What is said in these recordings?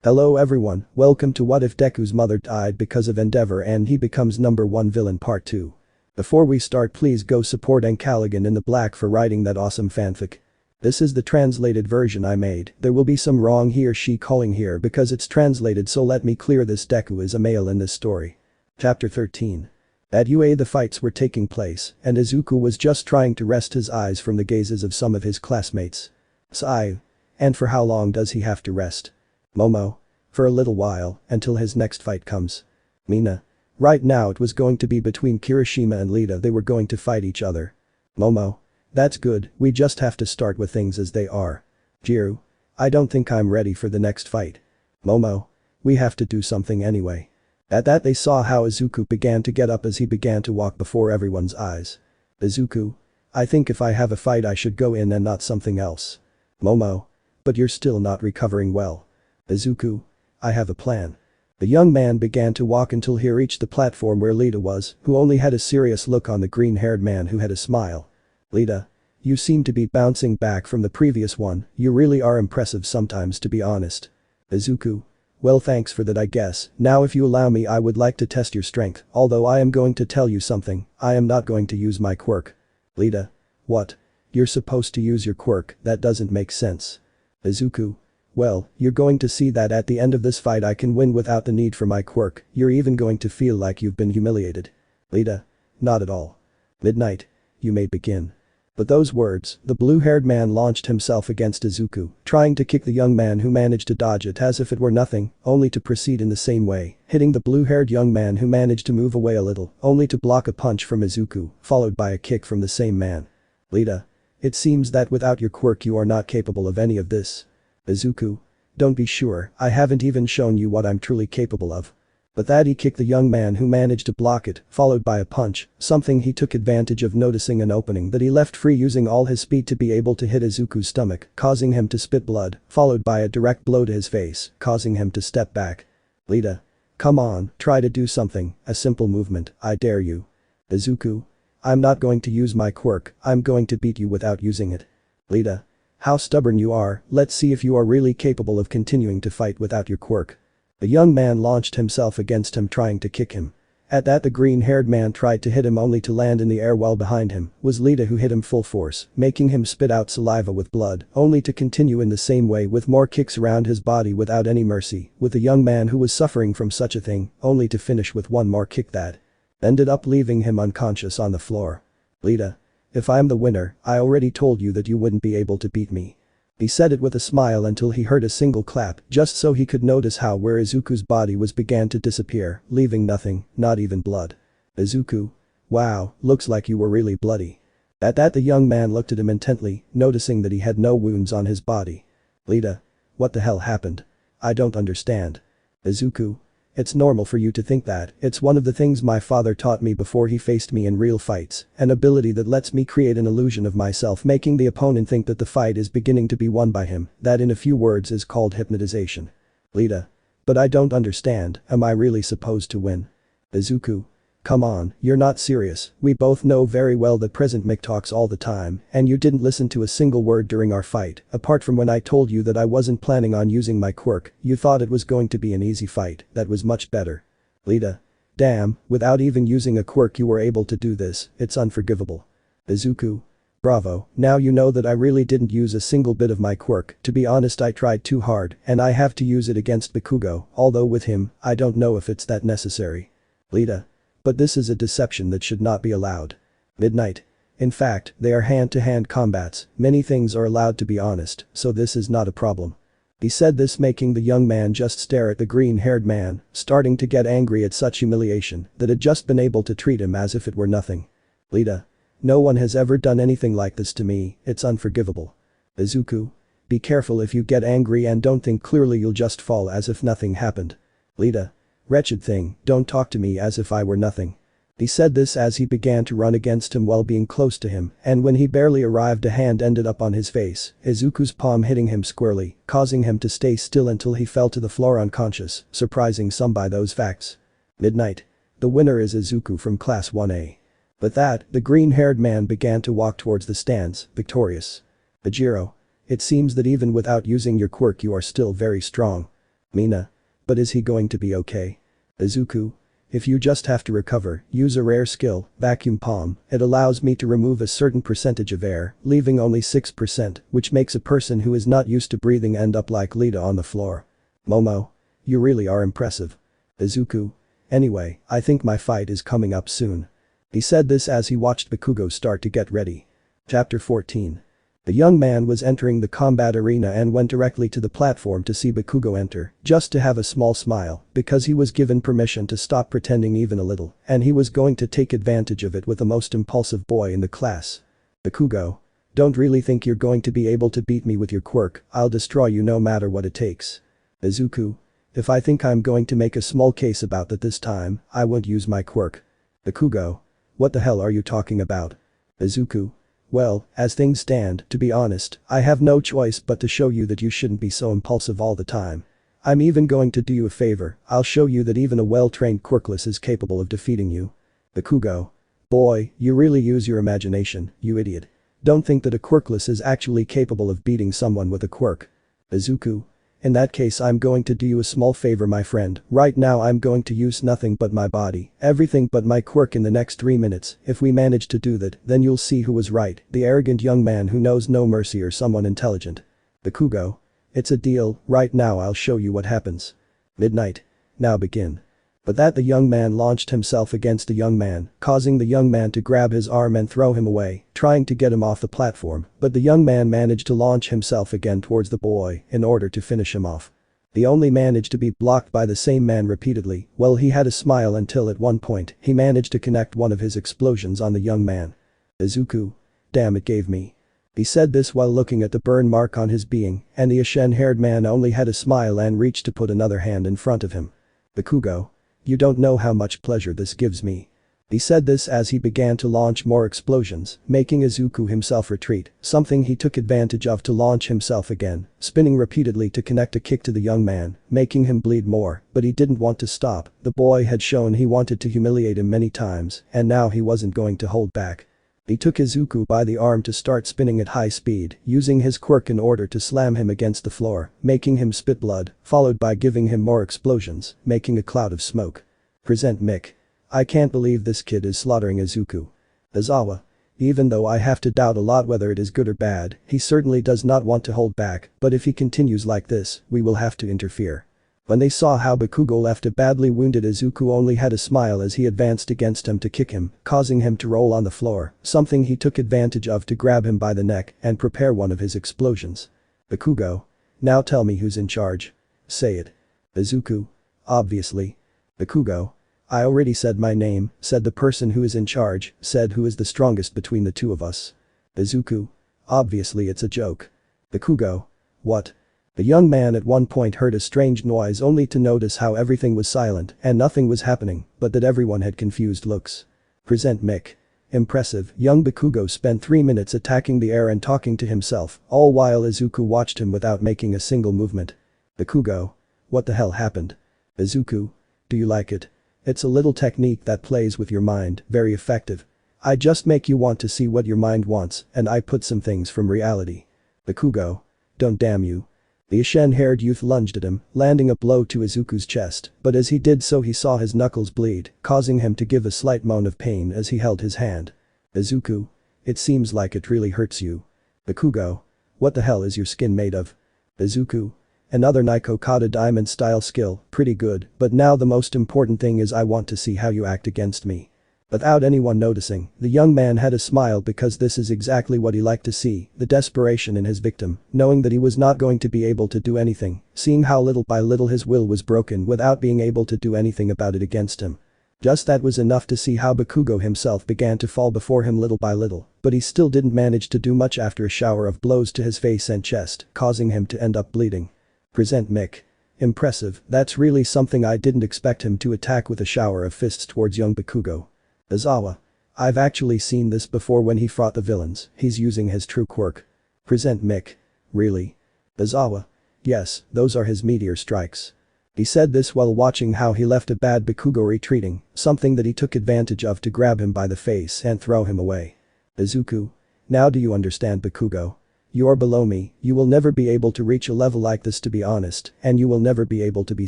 Hello everyone, welcome to What If Deku's mother died because of Endeavor and he becomes number 1 villain part 2. Before we start, please go support ancalagonintheblack for writing that awesome fanfic. This is the translated version I made. There will be some wrong he or she calling here because it's translated, so let me clear this. Deku is a male in this story. Chapter 13. At UA the fights were taking place and Izuku was just trying to rest his eyes from the gazes of some of his classmates. Sigh. And for how long does he have to rest? Momo. For a little while, until his next fight comes. Mina. Right now it was going to be between Kirishima and Lita. They were going to fight each other. Momo. That's good, we just have to start with things as they are. Jiru. I don't think I'm ready for the next fight. Momo. We have to do something anyway. At that they saw how Izuku began to get up as he began to walk before everyone's eyes. Izuku. I think if I have a fight I should go in and not something else. Momo. But you're still not recovering well. Izuku. I have a plan. The young man began to walk until he reached the platform where Lita was, who only had a serious look on the green-haired man who had a smile. Lita. You seem to be bouncing back from the previous one, you really are impressive sometimes, to be honest. Izuku. Well, thanks for that, I guess. Now if you allow me, I would like to test your strength, although I am going to tell you something, I am not going to use my quirk. Lita. What? You're supposed to use your quirk, that doesn't make sense. Izuku. Well, you're going to see that at the end of this fight I can win without the need for my quirk, you're even going to feel like you've been humiliated. Lita. Not at all. Midnight. You may begin. But those words, the blue-haired man launched himself against Izuku, trying to kick the young man who managed to dodge it as if it were nothing, only to proceed in the same way, hitting the blue-haired young man who managed to move away a little, only to block a punch from Izuku, followed by a kick from the same man. Lita. It seems that without your quirk you are not capable of any of this. Izuku. Don't be sure, I haven't even shown you what I'm truly capable of. But that he kicked the young man who managed to block it, followed by a punch, something he took advantage of, noticing an opening that he left free, using all his speed to be able to hit Izuku's stomach, causing him to spit blood, followed by a direct blow to his face, causing him to step back. Lita. Come on, try to do something, a simple movement, I dare you. Izuku. I'm not going to use my quirk, I'm going to beat you without using it. Lita. How stubborn you are, let's see if you are really capable of continuing to fight without your quirk. The young man launched himself against him, trying to kick him. At that the green-haired man tried to hit him, only to land in the air, while behind him was Lita, who hit him full force, making him spit out saliva with blood, only to continue in the same way with more kicks around his body without any mercy, with the young man who was suffering from such a thing, only to finish with one more kick that ended up leaving him unconscious on the floor. Lita. If I'm the winner, I already told you that you wouldn't be able to beat me. He said it with a smile until he heard a single clap, just so he could notice how where Izuku's body was began to disappear, leaving nothing, not even blood. Izuku. Wow, looks like you were really bloody. At that the young man looked at him intently, noticing that he had no wounds on his body. Lita. What the hell happened? I don't understand. Izuku. It's normal for you to think that, it's one of the things my father taught me before he faced me in real fights, an ability that lets me create an illusion of myself, making the opponent think that the fight is beginning to be won by him, that in a few words is called hypnotization. Lita. But I don't understand, am I really supposed to win? Izuku. Come on, you're not serious, we both know very well that President Mick talks all the time, and you didn't listen to a single word during our fight, apart from when I told you that I wasn't planning on using my quirk, you thought it was going to be an easy fight, that was much better. Lita. Damn, without even using a quirk you were able to do this, it's unforgivable. Izuku. Bravo, now you know that I really didn't use a single bit of my quirk, to be honest I tried too hard, and I have to use it against Bakugo, although with him, I don't know if it's that necessary. Lita. But this is a deception that should not be allowed. Midnight. In fact, they are hand-to-hand combats, many things are allowed to be honest, so this is not a problem. He said this, making the young man just stare at the green-haired man, starting to get angry at such humiliation that had just been able to treat him as if it were nothing. Lita. No one has ever done anything like this to me, it's unforgivable. Izuku. Be careful, if you get angry and don't think clearly you'll just fall as if nothing happened. Lita. Wretched thing, don't talk to me as if I were nothing. He said this as he began to run against him while being close to him, and when he barely arrived a hand ended up on his face, Izuku's palm hitting him squarely, causing him to stay still until he fell to the floor unconscious, surprising some by those facts. Midnight. The winner is Izuku from Class 1A. With that, the green-haired man began to walk towards the stands, victorious. Ajiro. It seems that even without using your quirk you are still very strong. Mina. But is he going to be okay? Izuku. If you just have to recover, use a rare skill, Vacuum Palm. It allows me to remove a certain percentage of air, leaving only 6%, which makes a person who is not used to breathing end up like Lita on the floor. Momo. You really are impressive. Izuku. Anyway, I think my fight is coming up soon. He said this as he watched Bakugo start to get ready. Chapter 14. The young man was entering the combat arena and went directly to the platform to see Bakugo enter, just to have a small smile, because he was given permission to stop pretending even a little, and he was going to take advantage of it with the most impulsive boy in the class. Bakugo. Don't really think you're going to be able to beat me with your quirk, I'll destroy you no matter what it takes. Izuku. If I think I'm going to make a small case about that this time, I won't use my quirk. Bakugo. What the hell are you talking about? Izuku. Well, as things stand, to be honest, I have no choice but to show you that you shouldn't be so impulsive all the time. I'm even going to do you a favor, I'll show you that even a well-trained quirkless is capable of defeating you. Bakugo. Boy, you really use your imagination, you idiot. Don't think that a quirkless is actually capable of beating someone with a quirk. Izuku. In that case I'm going to do you a small favor my friend, right now I'm going to use nothing but my body, everything but my quirk in the next 3 minutes, if we manage to do that, then you'll see who was right, the arrogant young man who knows no mercy or someone intelligent. Bakugo. It's a deal, right now I'll show you what happens. Midnight. Now begin. But that the young man launched himself against the young man, causing the young man to grab his arm and throw him away, trying to get him off the platform, but the young man managed to launch himself again towards the boy in order to finish him off. He only managed to be blocked by the same man repeatedly, well he had a smile until at one point he managed to connect one of his explosions on the young man. Izuku. Damn it gave me. He said this while looking at the burn mark on his being, and the ashen-haired man only had a smile and reached to put another hand in front of him. Bakugo. You don't know how much pleasure this gives me. He said this as he began to launch more explosions, making Izuku himself retreat, something he took advantage of to launch himself again, spinning repeatedly to connect a kick to the young man, making him bleed more, but he didn't want to stop, the boy had shown he wanted to humiliate him many times, and now he wasn't going to hold back. He took Izuku by the arm to start spinning at high speed, using his quirk in order to slam him against the floor, making him spit blood, followed by giving him more explosions, making a cloud of smoke. Present Mick. I can't believe this kid is slaughtering Izuku. Izawa. Even though I have to doubt a lot whether it is good or bad, he certainly does not want to hold back, but if he continues like this, we will have to interfere. When they saw how Bakugo left a badly wounded Izuku only had a smile as he advanced against him to kick him, causing him to roll on the floor, something he took advantage of to grab him by the neck and prepare one of his explosions. Bakugo. Now tell me who's in charge. Say it. Izuku. Obviously. Bakugo. I already said my name, said the person who is in charge, said who is the strongest between the two of us. Izuku. Obviously it's a joke. Bakugo. What? The young man at one point heard a strange noise only to notice how everything was silent and nothing was happening, but that everyone had confused looks. Present Mick. Impressive, young Bakugo spent 3 minutes attacking the air and talking to himself, all while Izuku watched him without making a single movement. Bakugo. What the hell happened? Izuku. Do you like it? It's a little technique that plays with your mind, very effective. I just make you want to see what your mind wants, and I put some things from reality. Bakugo. Don't damn you. The ashen-haired youth lunged at him, landing a blow to Izuku's chest, but as he did so he saw his knuckles bleed, causing him to give a slight moan of pain as he held his hand. Izuku. It seems like it really hurts you. Bakugo. What the hell is your skin made of? Izuku. Another Naiko Kata diamond style skill, pretty good, but now the most important thing is I want to see how you act against me. Without anyone noticing, the young man had a smile because this is exactly what he liked to see, the desperation in his victim, knowing that he was not going to be able to do anything, seeing how little by little his will was broken without being able to do anything about it against him. Just that was enough to see how Bakugo himself began to fall before him little by little, but he still didn't manage to do much after a shower of blows to his face and chest, causing him to end up bleeding. Present Mick. Impressive, that's really something I didn't expect him to attack with a shower of fists towards young Bakugo. Izawa. I've actually seen this before when he fought the villains, he's using his true quirk. Present Mick. Really? Izawa. Yes, those are his meteor strikes. He said this while watching how he left a bad Bakugo retreating, something that he took advantage of to grab him by the face and throw him away. Izuku. Now do you understand Bakugo? You are below me, you will never be able to reach a level like this to be honest, and you will never be able to be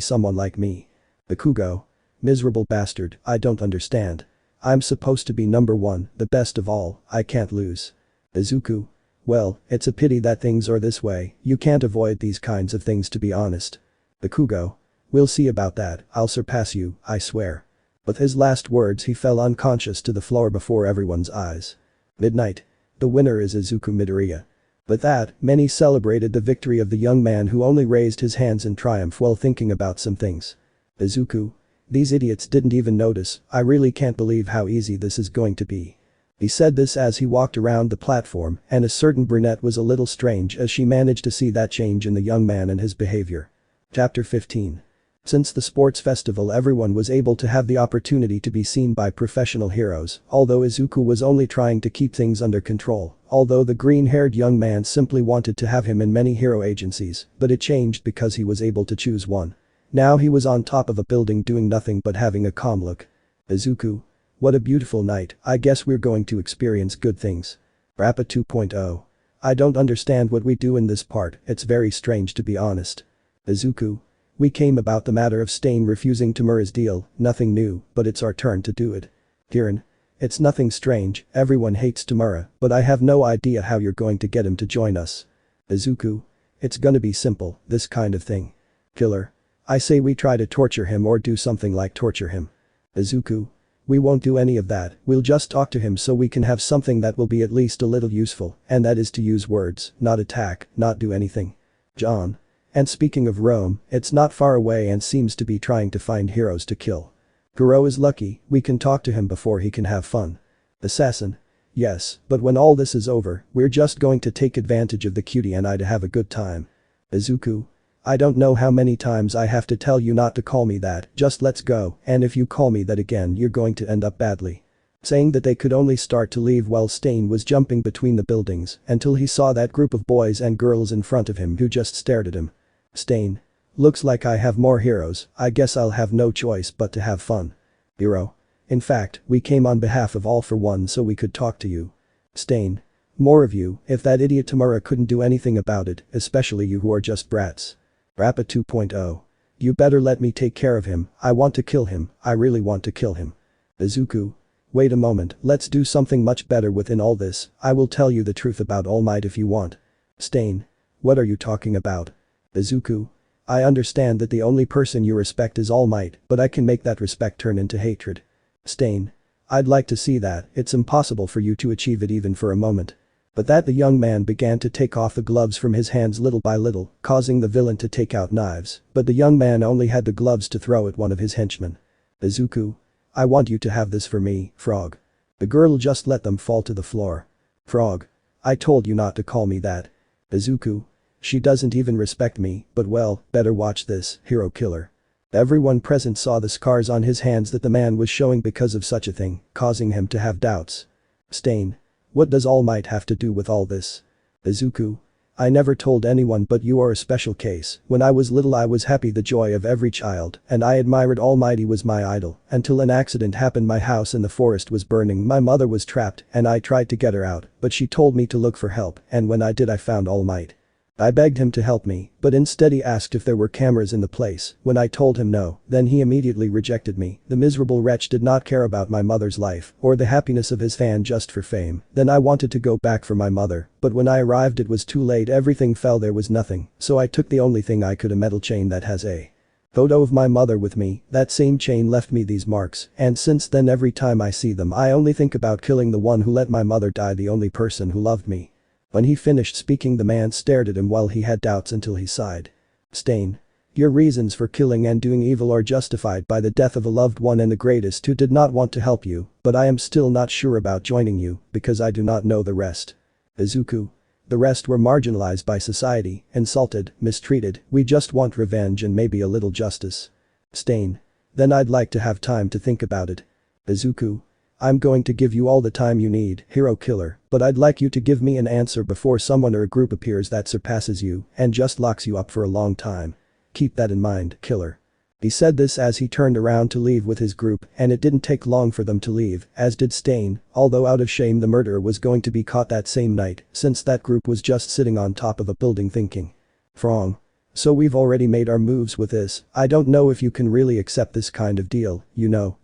someone like me. Bakugo. Miserable bastard, I don't understand. I'm supposed to be number one, the best of all, I can't lose. Izuku. Well, it's a pity that things are this way, you can't avoid these kinds of things to be honest. Bakugo. We'll see about that, I'll surpass you, I swear. With his last words he fell unconscious to the floor before everyone's eyes. Midnight. The winner is Izuku Midoriya. With that, many celebrated the victory of the young man who only raised his hands in triumph while thinking about some things. Izuku. These idiots didn't even notice, I really can't believe how easy this is going to be. He said this as he walked around the platform, and a certain brunette was a little strange as she managed to see that change in the young man and his behavior. Chapter 15. Since the sports festival everyone was able to have the opportunity to be seen by professional heroes, although Izuku was only trying to keep things under control, although the green-haired young man simply wanted to have him in many hero agencies, but it changed because he was able to choose one. Now he was on top of a building doing nothing but having a calm look. Izuku. What a beautiful night, I guess we're going to experience good things. Rappa 2.0. I don't understand what we do in this part, it's very strange to be honest. Izuku. We came about the matter of Stain refusing Tamura's deal, nothing new, but it's our turn to do it. Kirin. It's nothing strange, everyone hates Tamura, but I have no idea how you're going to get him to join us. Izuku. It's gonna be simple, this kind of thing. Killer. I say we try to torture him or do something like torture him. Izuku. We won't do any of that, we'll just talk to him so we can have something that will be at least a little useful, and that is to use words, not attack, not do anything. John. And speaking of Rome, it's not far away and seems to be trying to find heroes to kill. Goro is lucky, we can talk to him before he can have fun. Assassin. Yes, but when all this is over, we're just going to take advantage of the cutie and I to have a good time. Izuku. I don't know how many times I have to tell you not to call me that, just let's go, and if you call me that again you're going to end up badly. Saying that they could only start to leave while Stain was jumping between the buildings until he saw that group of boys and girls in front of him who just stared at him. Stain. Looks like I have more heroes, I guess I'll have no choice but to have fun. Hero. In fact, we came on behalf of All for One so we could talk to you. Stain. More of you, if that idiot Tamura couldn't do anything about it, especially you who are just brats. Rappa 2.0. You better let me take care of him, I want to kill him, I really want to kill him. Izuku. Wait a moment, let's do something much better within all this, I will tell you the truth about All Might if you want. Stain. What are you talking about? Izuku. I understand that the only person you respect is All Might, but I can make that respect turn into hatred. Stain. I'd like to see that, it's impossible for you to achieve it even for a moment. But that the young man began to take off the gloves from his hands little by little, causing the villain to take out knives, but the young man only had the gloves to throw at one of his henchmen. Izuku. I want you to have this for me, Frog. The girl just let them fall to the floor. Frog. I told you not to call me that. Izuku. She doesn't even respect me, but well, better watch this, hero killer. Everyone present saw the scars on his hands that the man was showing because of such a thing, causing him to have doubts. Stain. What does All Might have to do with all this? Izuku. I never told anyone but you are a special case, when I was little I was happy the joy of every child, and I admired Almighty was my idol, until an accident happened my house in the forest was burning my mother was trapped and I tried to get her out, but she told me to look for help and when I did I found All Might. I begged him to help me, but instead he asked if there were cameras in the place, when I told him no, then he immediately rejected me, the miserable wretch did not care about my mother's life, or the happiness of his fan just for fame, then I wanted to go back for my mother, but when I arrived it was too late everything fell there was nothing, so I took the only thing I could a metal chain that has a photo of my mother with me, that same chain left me these marks, and since then every time I see them I only think about killing the one who let my mother die the only person who loved me. When he finished speaking the man stared at him while he had doubts until he sighed. Stain. Your reasons for killing and doing evil are justified by the death of a loved one and the greatest who did not want to help you, but I am still not sure about joining you, because I do not know the rest. Izuku. The rest were marginalized by society, insulted, mistreated, we just want revenge and maybe a little justice. Stain. Then I'd like to have time to think about it. Izuku. I'm going to give you all the time you need, hero killer, but I'd like you to give me an answer before someone or a group appears that surpasses you and just locks you up for a long time. Keep that in mind, killer. He said this as he turned around to leave with his group, and it didn't take long for them to leave, as did Stain, although out of shame the murderer was going to be caught that same night, since that group was just sitting on top of a building thinking. Frong. So we've already made our moves with this, I don't know if you can really accept this kind of deal,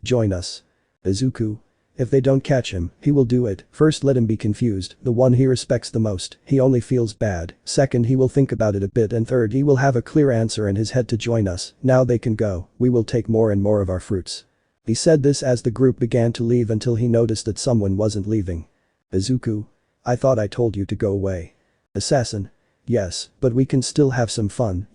join us. Izuku. If they don't catch him, he will do it. First, let him be confused, the one he respects the most, he only feels bad. Second, he will think about it a bit, and third, he will have a clear answer in his head to join us. Now they can go, we will take more and more of our fruits. He said this as the group began to leave until he noticed that someone wasn't leaving. Izuku. I thought I told you to go away. Assassin. Yes, but we can still have some fun,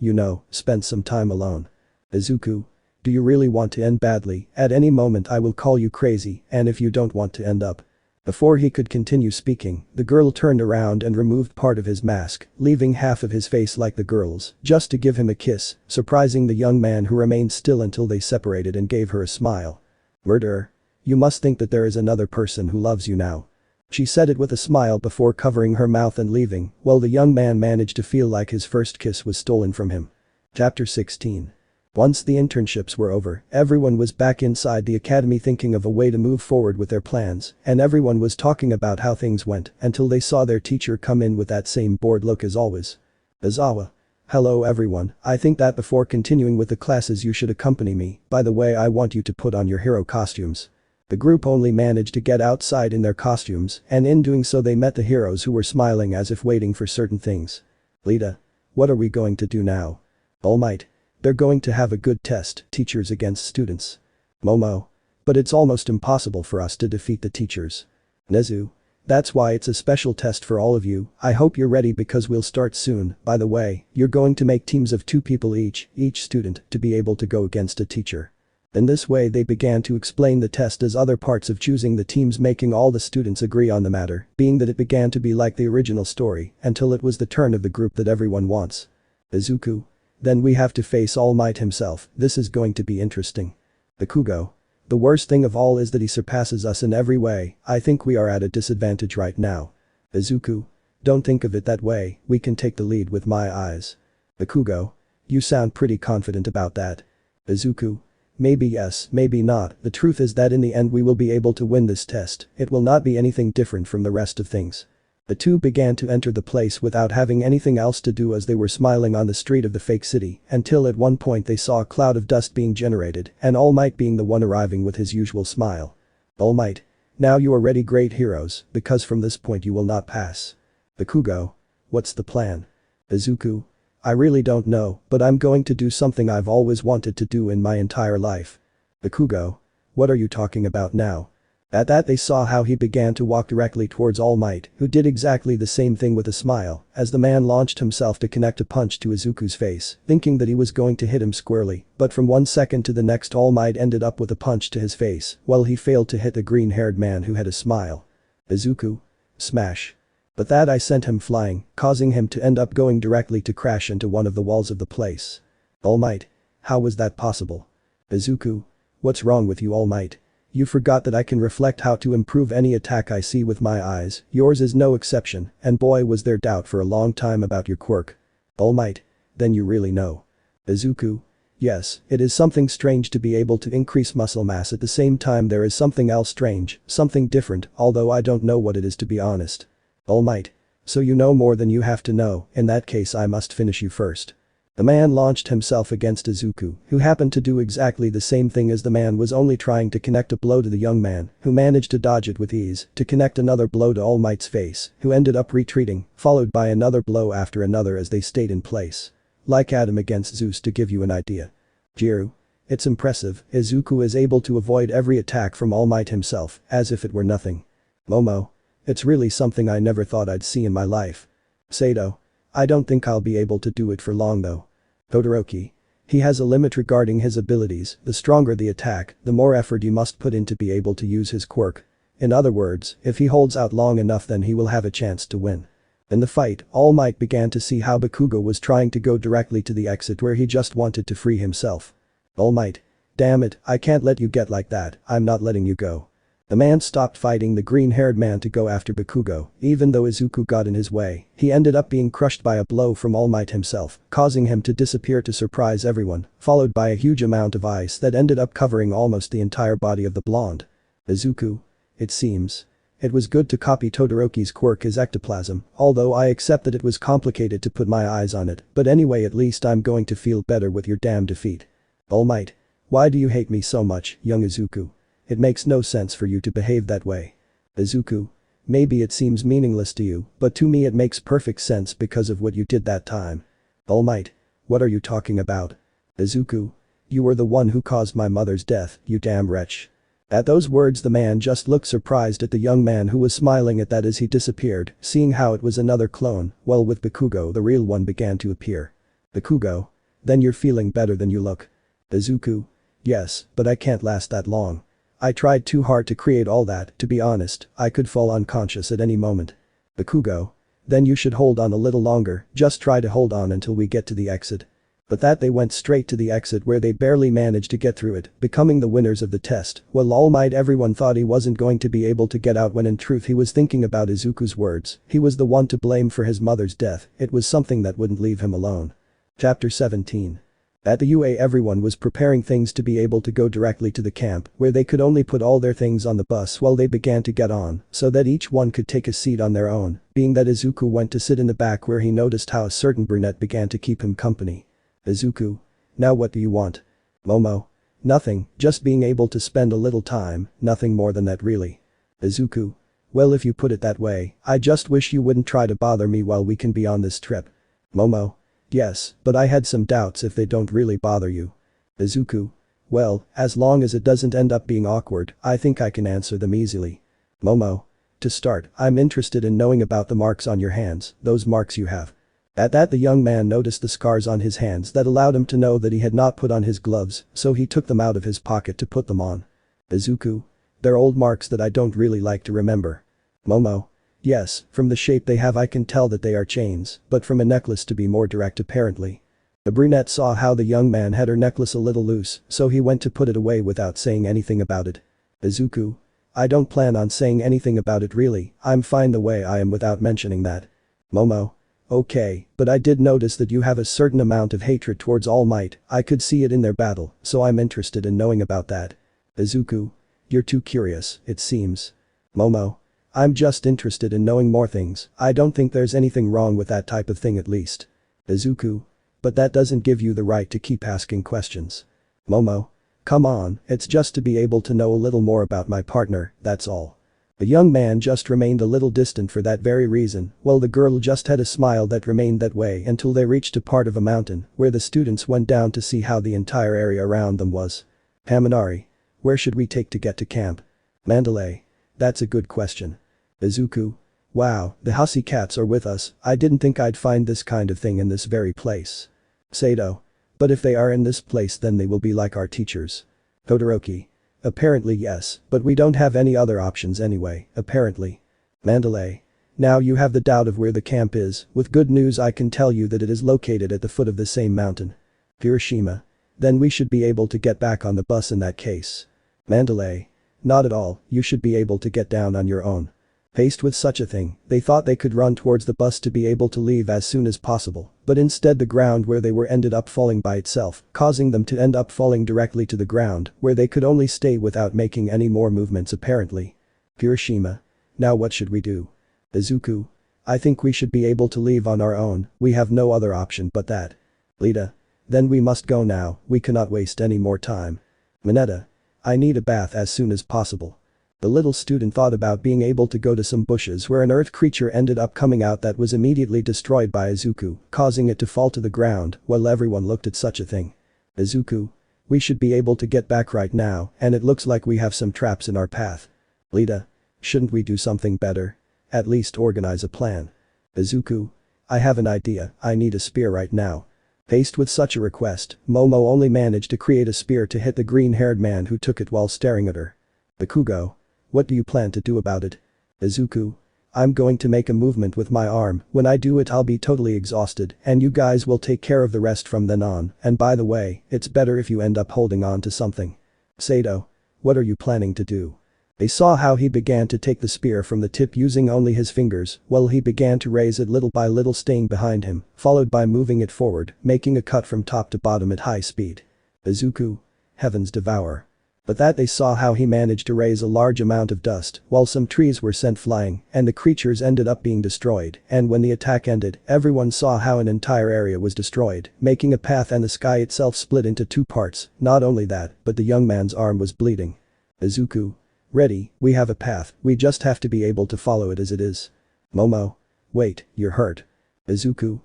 spend some time alone. Izuku. Do you really want to end badly? At any moment I will call you crazy, and if you don't want to end up. Before he could continue speaking, the girl turned around and removed part of his mask, leaving half of his face like the girl's, just to give him a kiss, surprising the young man who remained still until they separated and gave her a smile. Murderer. You must think that there is another person who loves you now. She said it with a smile before covering her mouth and leaving, while the young man managed to feel like his first kiss was stolen from him. Chapter 16. Once the internships were over, everyone was back inside the academy thinking of a way to move forward with their plans, and everyone was talking about how things went until they saw their teacher come in with that same bored look as always. Izawa. Hello everyone, I think that before continuing with the classes you should accompany me, by the way I want you to put on your hero costumes. The group only managed to get outside in their costumes, and in doing so they met the heroes who were smiling as if waiting for certain things. Lita. What are we going to do now? All Might. They're going to have a good test, teachers against students. Momo. But it's almost impossible for us to defeat the teachers. Nezu. That's why it's a special test for all of you, I hope you're ready because we'll start soon. By the way, you're going to make teams of 2 people each student, to be able to go against a teacher. In this way they began to explain the test as other parts of choosing the teams, making all the students agree on the matter, being that it began to be like the original story, until it was the turn of the group that everyone wants. Izuku. Then we have to face All Might himself, this is going to be interesting. Bakugo. The worst thing of all is that he surpasses us in every way, I think we are at a disadvantage right now. Izuku. Don't think of it that way, we can take the lead with my eyes. Bakugo. You sound pretty confident about that. Izuku. Maybe yes, maybe not, the truth is that in the end we will be able to win this test, it will not be anything different from the rest of things. The two began to enter the place without having anything else to do as they were smiling on the street of the fake city, until at one point they saw a cloud of dust being generated, and All Might being the one arriving with his usual smile. All Might. Now you are ready, great heroes, because from this point you will not pass. Bakugo. What's the plan? Izuku. I really don't know, but I'm going to do something I've always wanted to do in my entire life. Bakugo. What are you talking about now? At that they saw how he began to walk directly towards All Might, who did exactly the same thing with a smile, as the man launched himself to connect a punch to Izuku's face, thinking that he was going to hit him squarely, but from one second to the next All Might ended up with a punch to his face, while he failed to hit the green-haired man who had a smile. Izuku. Smash. But that I sent him flying, causing him to end up going directly to crash into one of the walls of the place. All Might. How was that possible? Izuku. What's wrong with you, All Might? You forgot that I can reflect how to improve any attack I see with my eyes, yours is no exception, and boy was there doubt for a long time about your quirk. All Might. Then you really know. Izuku. Yes, it is something strange to be able to increase muscle mass, at the same time there is something else strange, something different, although I don't know what it is to be honest. All Might. So you know more than you have to know, in that case I must finish you first. The man launched himself against Izuku, who happened to do exactly the same thing as the man was, only trying to connect a blow to the young man, who managed to dodge it with ease, to connect another blow to All Might's face, who ended up retreating, followed by another blow after another as they stayed in place. Like Adam against Zeus, to give you an idea. Jiru. It's impressive, Izuku is able to avoid every attack from All Might himself, as if it were nothing. Momo. It's really something I never thought I'd see in my life. Sato. I don't think I'll be able to do it for long though. Todoroki. He has a limit regarding his abilities, the stronger the attack, the more effort you must put in to be able to use his quirk. In other words, if he holds out long enough then he will have a chance to win. In the fight, All Might began to see how Bakugo was trying to go directly to the exit where he just wanted to free himself. All Might. Damn it, I can't let you get like that, I'm not letting you go. The man stopped fighting the green-haired man to go after Bakugo, even though Izuku got in his way, he ended up being crushed by a blow from All Might himself, causing him to disappear to surprise everyone, followed by a huge amount of ice that ended up covering almost the entire body of the blonde. Izuku. It seems. It was good to copy Todoroki's quirk as ectoplasm, although I accept that it was complicated to put my eyes on it, but anyway at least I'm going to feel better with your damn defeat. All Might. Why do you hate me so much, young Izuku? It makes no sense for you to behave that way. Izuku. Maybe it seems meaningless to you, but to me it makes perfect sense because of what you did that time. All Might. What are you talking about? Izuku. You were the one who caused my mother's death, you damn wretch. At those words the man just looked surprised at the young man who was smiling at that as he disappeared, seeing how it was another clone, while with Bakugo the real one began to appear. Bakugo. Then you're feeling better than you look. Izuku. Yes, but I can't last that long. I tried too hard to create all that, to be honest, I could fall unconscious at any moment. Bakugo. Then you should hold on a little longer, just try to hold on until we get to the exit. But that they went straight to the exit where they barely managed to get through it, becoming the winners of the test, while All Might everyone thought he wasn't going to be able to get out when in truth he was thinking about Izuku's words, he was the one to blame for his mother's death, it was something that wouldn't leave him alone. Chapter 17. At the UA everyone was preparing things to be able to go directly to the camp where they could only put all their things on the bus while they began to get on, so that each one could take a seat on their own, being that Izuku went to sit in the back where he noticed how a certain brunette began to keep him company. Izuku. Now what do you want? Momo. Nothing, just being able to spend a little time, nothing more than that really. Izuku. Well if you put it that way, I just wish you wouldn't try to bother me while we can be on this trip. Momo. Yes, but I had some doubts if they don't really bother you. Izuku. Well, as long as it doesn't end up being awkward, I think I can answer them easily. Momo. To start, I'm interested in knowing about the marks on your hands, those marks you have. At that the young man noticed the scars on his hands that allowed him to know that he had not put on his gloves, so he took them out of his pocket to put them on. Izuku. They're old marks that I don't really like to remember. Momo. Yes, from the shape they have I can tell that they are chains, but from a necklace to be more direct apparently. The brunette saw how the young man had her necklace a little loose, so he went to put it away without saying anything about it. Izuku. I don't plan on saying anything about it really, I'm fine the way I am without mentioning that. Momo. Okay, but I did notice that you have a certain amount of hatred towards All Might, I could see it in their battle, so I'm interested in knowing about that. Izuku. You're too curious, it seems. Momo. I'm just interested in knowing more things, I don't think there's anything wrong with that type of thing at least. Izuku. But that doesn't give you the right to keep asking questions. Momo. Come on, it's just to be able to know a little more about my partner, that's all. The young man just remained a little distant for that very reason, while the girl just had a smile that remained that way until they reached a part of a mountain where the students went down to see how the entire area around them was. Haminari. Where should we take to get to camp? Mandalay. That's a good question. Izuku. Wow, the hussy cats are with us, I didn't think I'd find this kind of thing in this very place. Sato. But if they are in this place then they will be like our teachers. Todoroki. Apparently yes, but we don't have any other options anyway, apparently. Mandalay. Now you have the doubt of where the camp is, with good news I can tell you that it is located at the foot of the same mountain. Hiroshima. Then we should be able to get back on the bus in that case. Mandalay. Not at all, you should be able to get down on your own. Faced with such a thing, they thought they could run towards the bus to be able to leave as soon as possible, but instead the ground where they were ended up falling by itself, causing them to end up falling directly to the ground, where they could only stay without making any more movements apparently. Hiroshima. Now what should we do? Izuku. I think we should be able to leave on our own, we have no other option but that. Lita. Then we must go now, we cannot waste any more time. Mineta. I need a bath as soon as possible. The little student thought about being able to go to some bushes where an earth creature ended up coming out that was immediately destroyed by Izuku, causing it to fall to the ground while everyone looked at such a thing. Izuku. We should be able to get back right now and it looks like we have some traps in our path. Lita. Shouldn't we do something better? At least organize a plan. Izuku. I have an idea, I need a spear right now. Faced with such a request, Momo only managed to create a spear to hit the green-haired man who took it while staring at her. Bakugo. What do you plan to do about it? Izuku. I'm going to make a movement with my arm, when I do it I'll be totally exhausted and you guys will take care of the rest from then on, and by the way, it's better if you end up holding on to something. Sato. What are you planning to do? They saw how he began to take the spear from the tip using only his fingers, while he began to raise it little by little, staying behind him, followed by moving it forward, making a cut from top to bottom at high speed. Izuku. Heavens devour. But that they saw how he managed to raise a large amount of dust, while some trees were sent flying, and the creatures ended up being destroyed, and when the attack ended, everyone saw how an entire area was destroyed, making a path and the sky itself split into two parts. Not only that, but the young man's arm was bleeding. Izuku. Ready, we have a path, we just have to be able to follow it as it is. Momo. Wait, you're hurt. Izuku.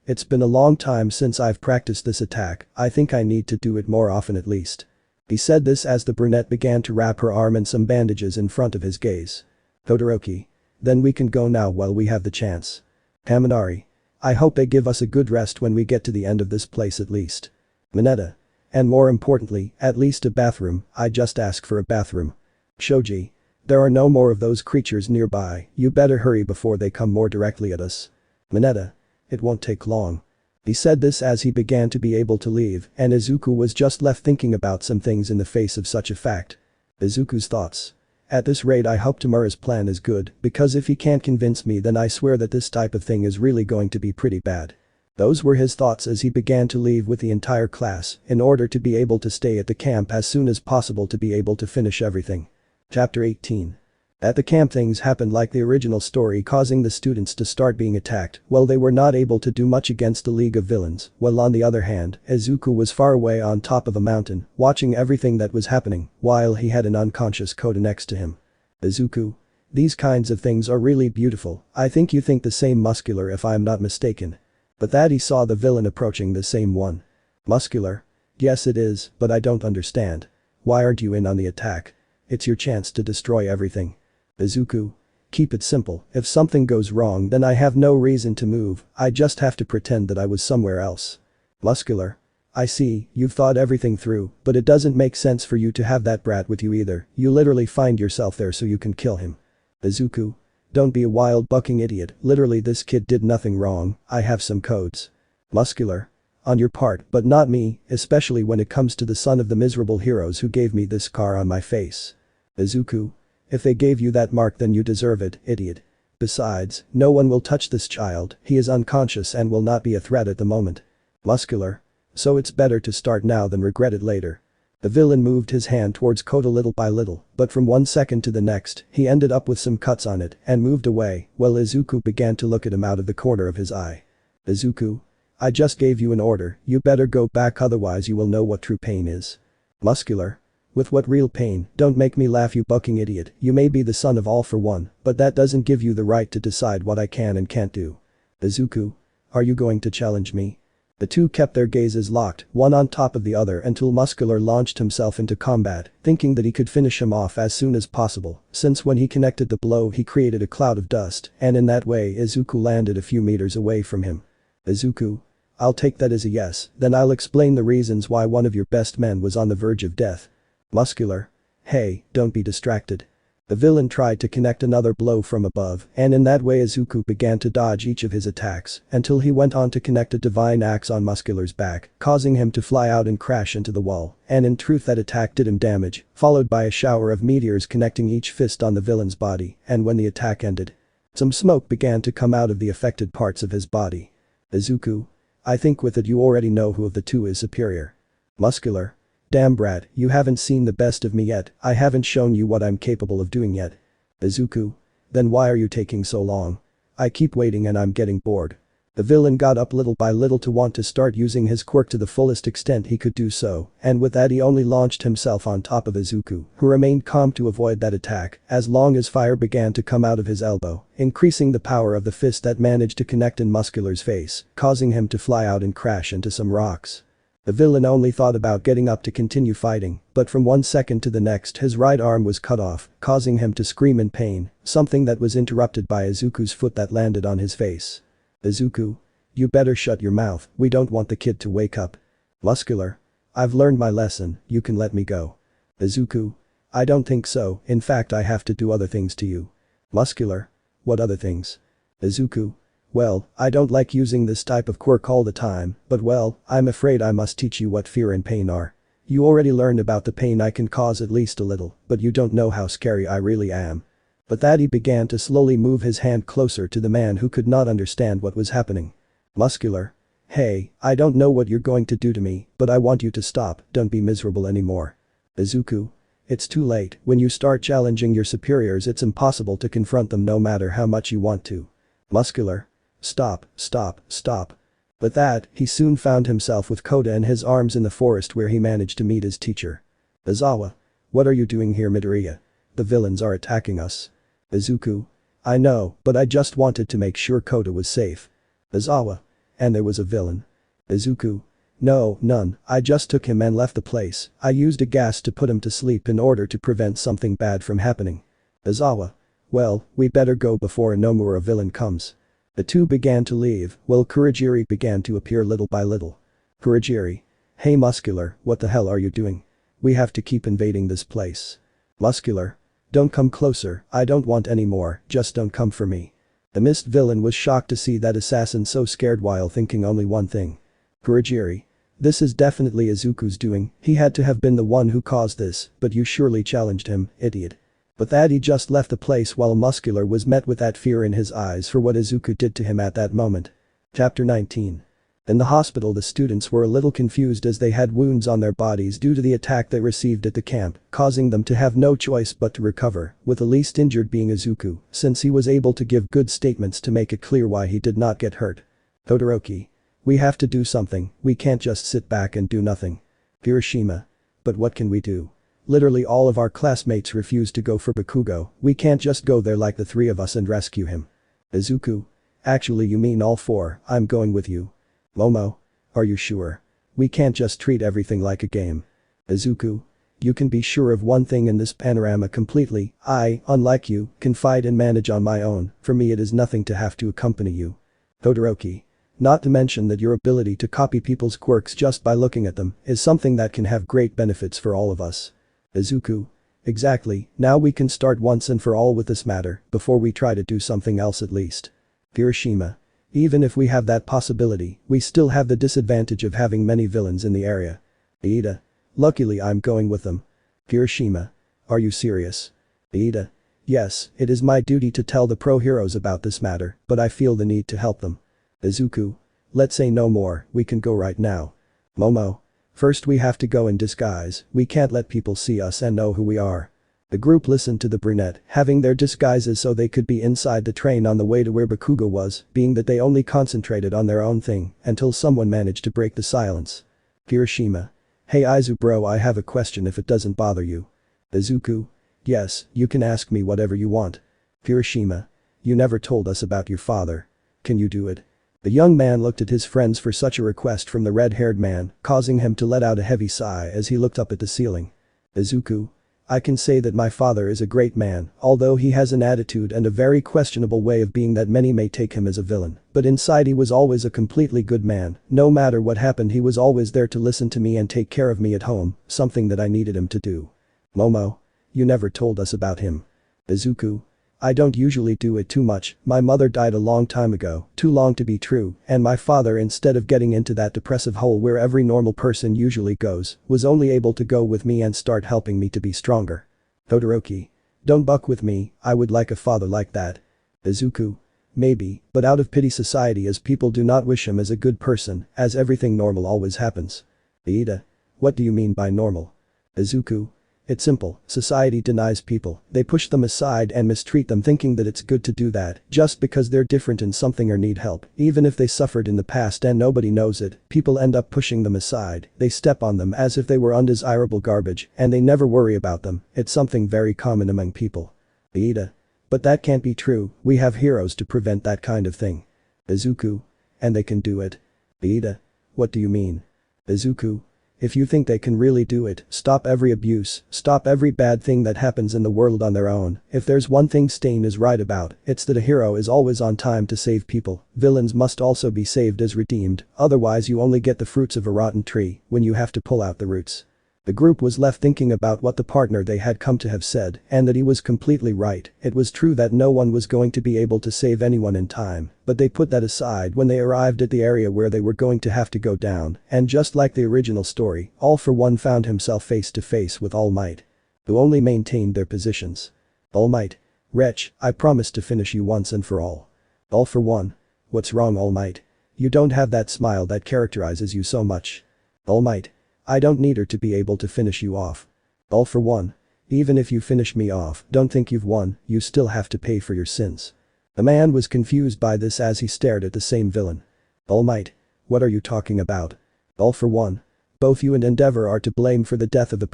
It's been a long time since I've practiced this attack, I think I need to do it more often at least. He said this as the brunette began to wrap her arm in some bandages in front of his gaze. Todoroki. Then we can go now while we have the chance. Kaminari. I hope they give us a good rest when we get to the end of this place at least. Mineta. And more importantly, at least a bathroom, I just ask for a bathroom. Shoji. There are no more of those creatures nearby, you better hurry before they come more directly at us. Mineta. It won't take long. He said this as he began to be able to leave, and Izuku was just left thinking about some things in the face of such a fact. Izuku's thoughts. At this rate I hope Tamura's plan is good, because if he can't convince me then I swear that this type of thing is really going to be pretty bad. Those were his thoughts as he began to leave with the entire class, in order to be able to stay at the camp as soon as possible to be able to finish everything. Chapter 18. At the camp things happened like the original story, causing the students to start being attacked, while they were not able to do much against the League of Villains, while on the other hand, Izuku was far away on top of a mountain, watching everything that was happening, while he had an unconscious Koda next to him. Izuku. These kinds of things are really beautiful, I think you think the same, Muscular, if I am not mistaken. But that he saw the villain approaching the same one. Muscular. Yes it is, but I don't understand. Why aren't you in on the attack? It's your chance to destroy everything. Izuku. Keep it simple, if something goes wrong then I have no reason to move, I just have to pretend that I was somewhere else. Muscular. I see, you've thought everything through, but it doesn't make sense for you to have that brat with you either, you literally find yourself there so you can kill him. Izuku. Don't be a wild bucking idiot, literally this kid did nothing wrong, I have some codes. Muscular. On your part, but not me, especially when it comes to the son of the miserable heroes who gave me this scar on my face. Izuku. If they gave you that mark then you deserve it, idiot. Besides, no one will touch this child, he is unconscious and will not be a threat at the moment. Muscular. So it's better to start now than regret it later. The villain moved his hand towards Koda little by little, but from one second to the next, he ended up with some cuts on it and moved away, while Izuku began to look at him out of the corner of his eye. Izuku. I just gave you an order, you better go back otherwise you will know what true pain is. Muscular. With what real pain? Don't make me laugh you bucking idiot, you may be the son of all for one, but that doesn't give you the right to decide what I can and can't do. Izuku. Are you going to challenge me? The two kept their gazes locked, one on top of the other until Muscular launched himself into combat, thinking that he could finish him off as soon as possible, since when he connected the blow he created a cloud of dust, and in that way Izuku landed a few meters away from him. Izuku. I'll take that as a yes, then I'll explain the reasons why one of your best men was on the verge of death. Muscular. Hey, don't be distracted. The villain tried to connect another blow from above, and in that way Izuku began to dodge each of his attacks, until he went on to connect a divine axe on Muscular's back, causing him to fly out and crash into the wall, and in truth that attack did him damage, followed by a shower of meteors connecting each fist on the villain's body, and when the attack ended, some smoke began to come out of the affected parts of his body. Izuku. I think with it you already know who of the two is superior. Muscular. Damn brat, you haven't seen the best of me yet, I haven't shown you what I'm capable of doing yet. Izuku. Then why are you taking so long? I keep waiting and I'm getting bored. The villain got up little by little to want to start using his quirk to the fullest extent he could do so, and with that he only launched himself on top of Izuku, who remained calm to avoid that attack, as long as fire began to come out of his elbow, increasing the power of the fist that managed to connect in Muscular's face, causing him to fly out and crash into some rocks. The villain only thought about getting up to continue fighting, but from one second to the next his right arm was cut off, causing him to scream in pain, something that was interrupted by Izuku's foot that landed on his face. Izuku. You better shut your mouth, we don't want the kid to wake up. Muscular. I've learned my lesson, you can let me go. Izuku. I don't think so, in fact I have to do other things to you. Muscular. What other things? Izuku. Well, I don't like using this type of quirk all the time, but well, I'm afraid I must teach you what fear and pain are. You already learned about the pain I can cause at least a little, but you don't know how scary I really am. But that he began to slowly move his hand closer to the man who could not understand what was happening. Muscular. Hey, I don't know what you're going to do to me, but I want you to stop, don't be miserable anymore. Izuku. It's too late, when you start challenging your superiors it's impossible to confront them no matter how much you want to. Muscular. Stop, stop, stop. With that, he soon found himself with Kota in his arms in the forest where he managed to meet his teacher. Izawa. What are you doing here, Midoriya? The villains are attacking us. Izuku. I know, but I just wanted to make sure Kota was safe. Izawa. And there was a villain. Izuku. No, none, I just took him and left the place. I used a gas to put him to sleep in order to prevent something bad from happening. Izawa. Well, we better go before a Nomura villain comes. The two began to leave, while Kurogiri began to appear little by little. Kurogiri. Hey Muscular, what the hell are you doing? We have to keep invading this place. Muscular. Don't come closer, I don't want any more, just don't come for me. The mist villain was shocked to see that assassin so scared while thinking only one thing. Kurogiri. This is definitely Izuku's doing, he had to have been the one who caused this, but you surely challenged him, idiot. But that he just left the place while Muscular was met with that fear in his eyes for what Izuku did to him at that moment. Chapter 19. In the hospital the students were a little confused as they had wounds on their bodies due to the attack they received at the camp, causing them to have no choice but to recover, with the least injured being Izuku, since he was able to give good statements to make it clear why he did not get hurt. Todoroki. We have to do something, we can't just sit back and do nothing. Hiroshima. But what can we do? Literally all of our classmates refuse to go for Bakugo, we can't just go there like the three of us and rescue him. Izuku. Actually you mean all four, I'm going with you. Momo. Are you sure? We can't just treat everything like a game. Izuku. You can be sure of one thing in this panorama completely, I, unlike you, can fight and manage on my own, for me it is nothing to have to accompany you. Todoroki. Not to mention that your ability to copy people's quirks just by looking at them is something that can have great benefits for all of us. Izuku. Exactly, now we can start once and for all with this matter, before we try to do something else at least. Hiroshima. Even if we have that possibility, we still have the disadvantage of having many villains in the area. Iida. Luckily I'm going with them. Hiroshima. Are you serious? Iida. Yes, it is my duty to tell the pro heroes about this matter, but I feel the need to help them. Izuku. Let's say no more, we can go right now. Momo. First we have to go in disguise, we can't let people see us and know who we are. The group listened to the brunette, having their disguises so they could be inside the train on the way to where Bakugo was, being that they only concentrated on their own thing, until someone managed to break the silence. Hiroshima. Hey Izu bro, I have a question if it doesn't bother you. Izuku. Yes, you can ask me whatever you want. Hiroshima. You never told us about your father. Can you do it? The young man looked at his friends for such a request from the red-haired man, causing him to let out a heavy sigh as he looked up at the ceiling. Izuku. I can say that my father is a great man, although he has an attitude and a very questionable way of being that many may take him as a villain, but inside he was always a completely good man, no matter what happened he was always there to listen to me and take care of me at home, something that I needed him to do. Momo. You never told us about him. Izuku. I don't usually do it too much, my mother died a long time ago, too long to be true, and my father instead of getting into that depressive hole where every normal person usually goes, was only able to go with me and start helping me to be stronger. Todoroki. Don't buck with me, I would like a father like that. Izuku. Maybe, but out of pity society as people do not wish him as a good person, as everything normal always happens. Iida. What do you mean by normal? Izuku. It's simple, society denies people, they push them aside and mistreat them thinking that it's good to do that just because they're different in something or need help, even if they suffered in the past and nobody knows it, people end up pushing them aside, they step on them as if they were undesirable garbage and they never worry about them, it's something very common among people. Iida. But that can't be true, we have heroes to prevent that kind of thing. Izuku. And they can do it. Iida. What do you mean? Izuku. If you think they can really do it, stop every abuse, stop every bad thing that happens in the world on their own, if there's one thing Stain is right about, it's that a hero is always on time to save people, villains must also be saved as redeemed, otherwise you only get the fruits of a rotten tree, when you have to pull out the roots. The group was left thinking about what the partner they had come to have said and that he was completely right. It was true that no one was going to be able to save anyone in time, but they put that aside when they arrived at the area where they were going to have to go down, and just like the original story, All For One found himself face to face with All Might, who only maintained their positions. All Might. Wretch, I promised to finish you once and for all. All For One. What's wrong, All Might? You don't have that smile that characterizes you so much. All Might. I don't need her to be able to finish you off. All For One. Even if you finish me off, don't think you've won, you still have to pay for your sins. The man was confused by this as he stared at the same villain. All Might. What are you talking about? All For One. Both you and Endeavor are to blame for the death of a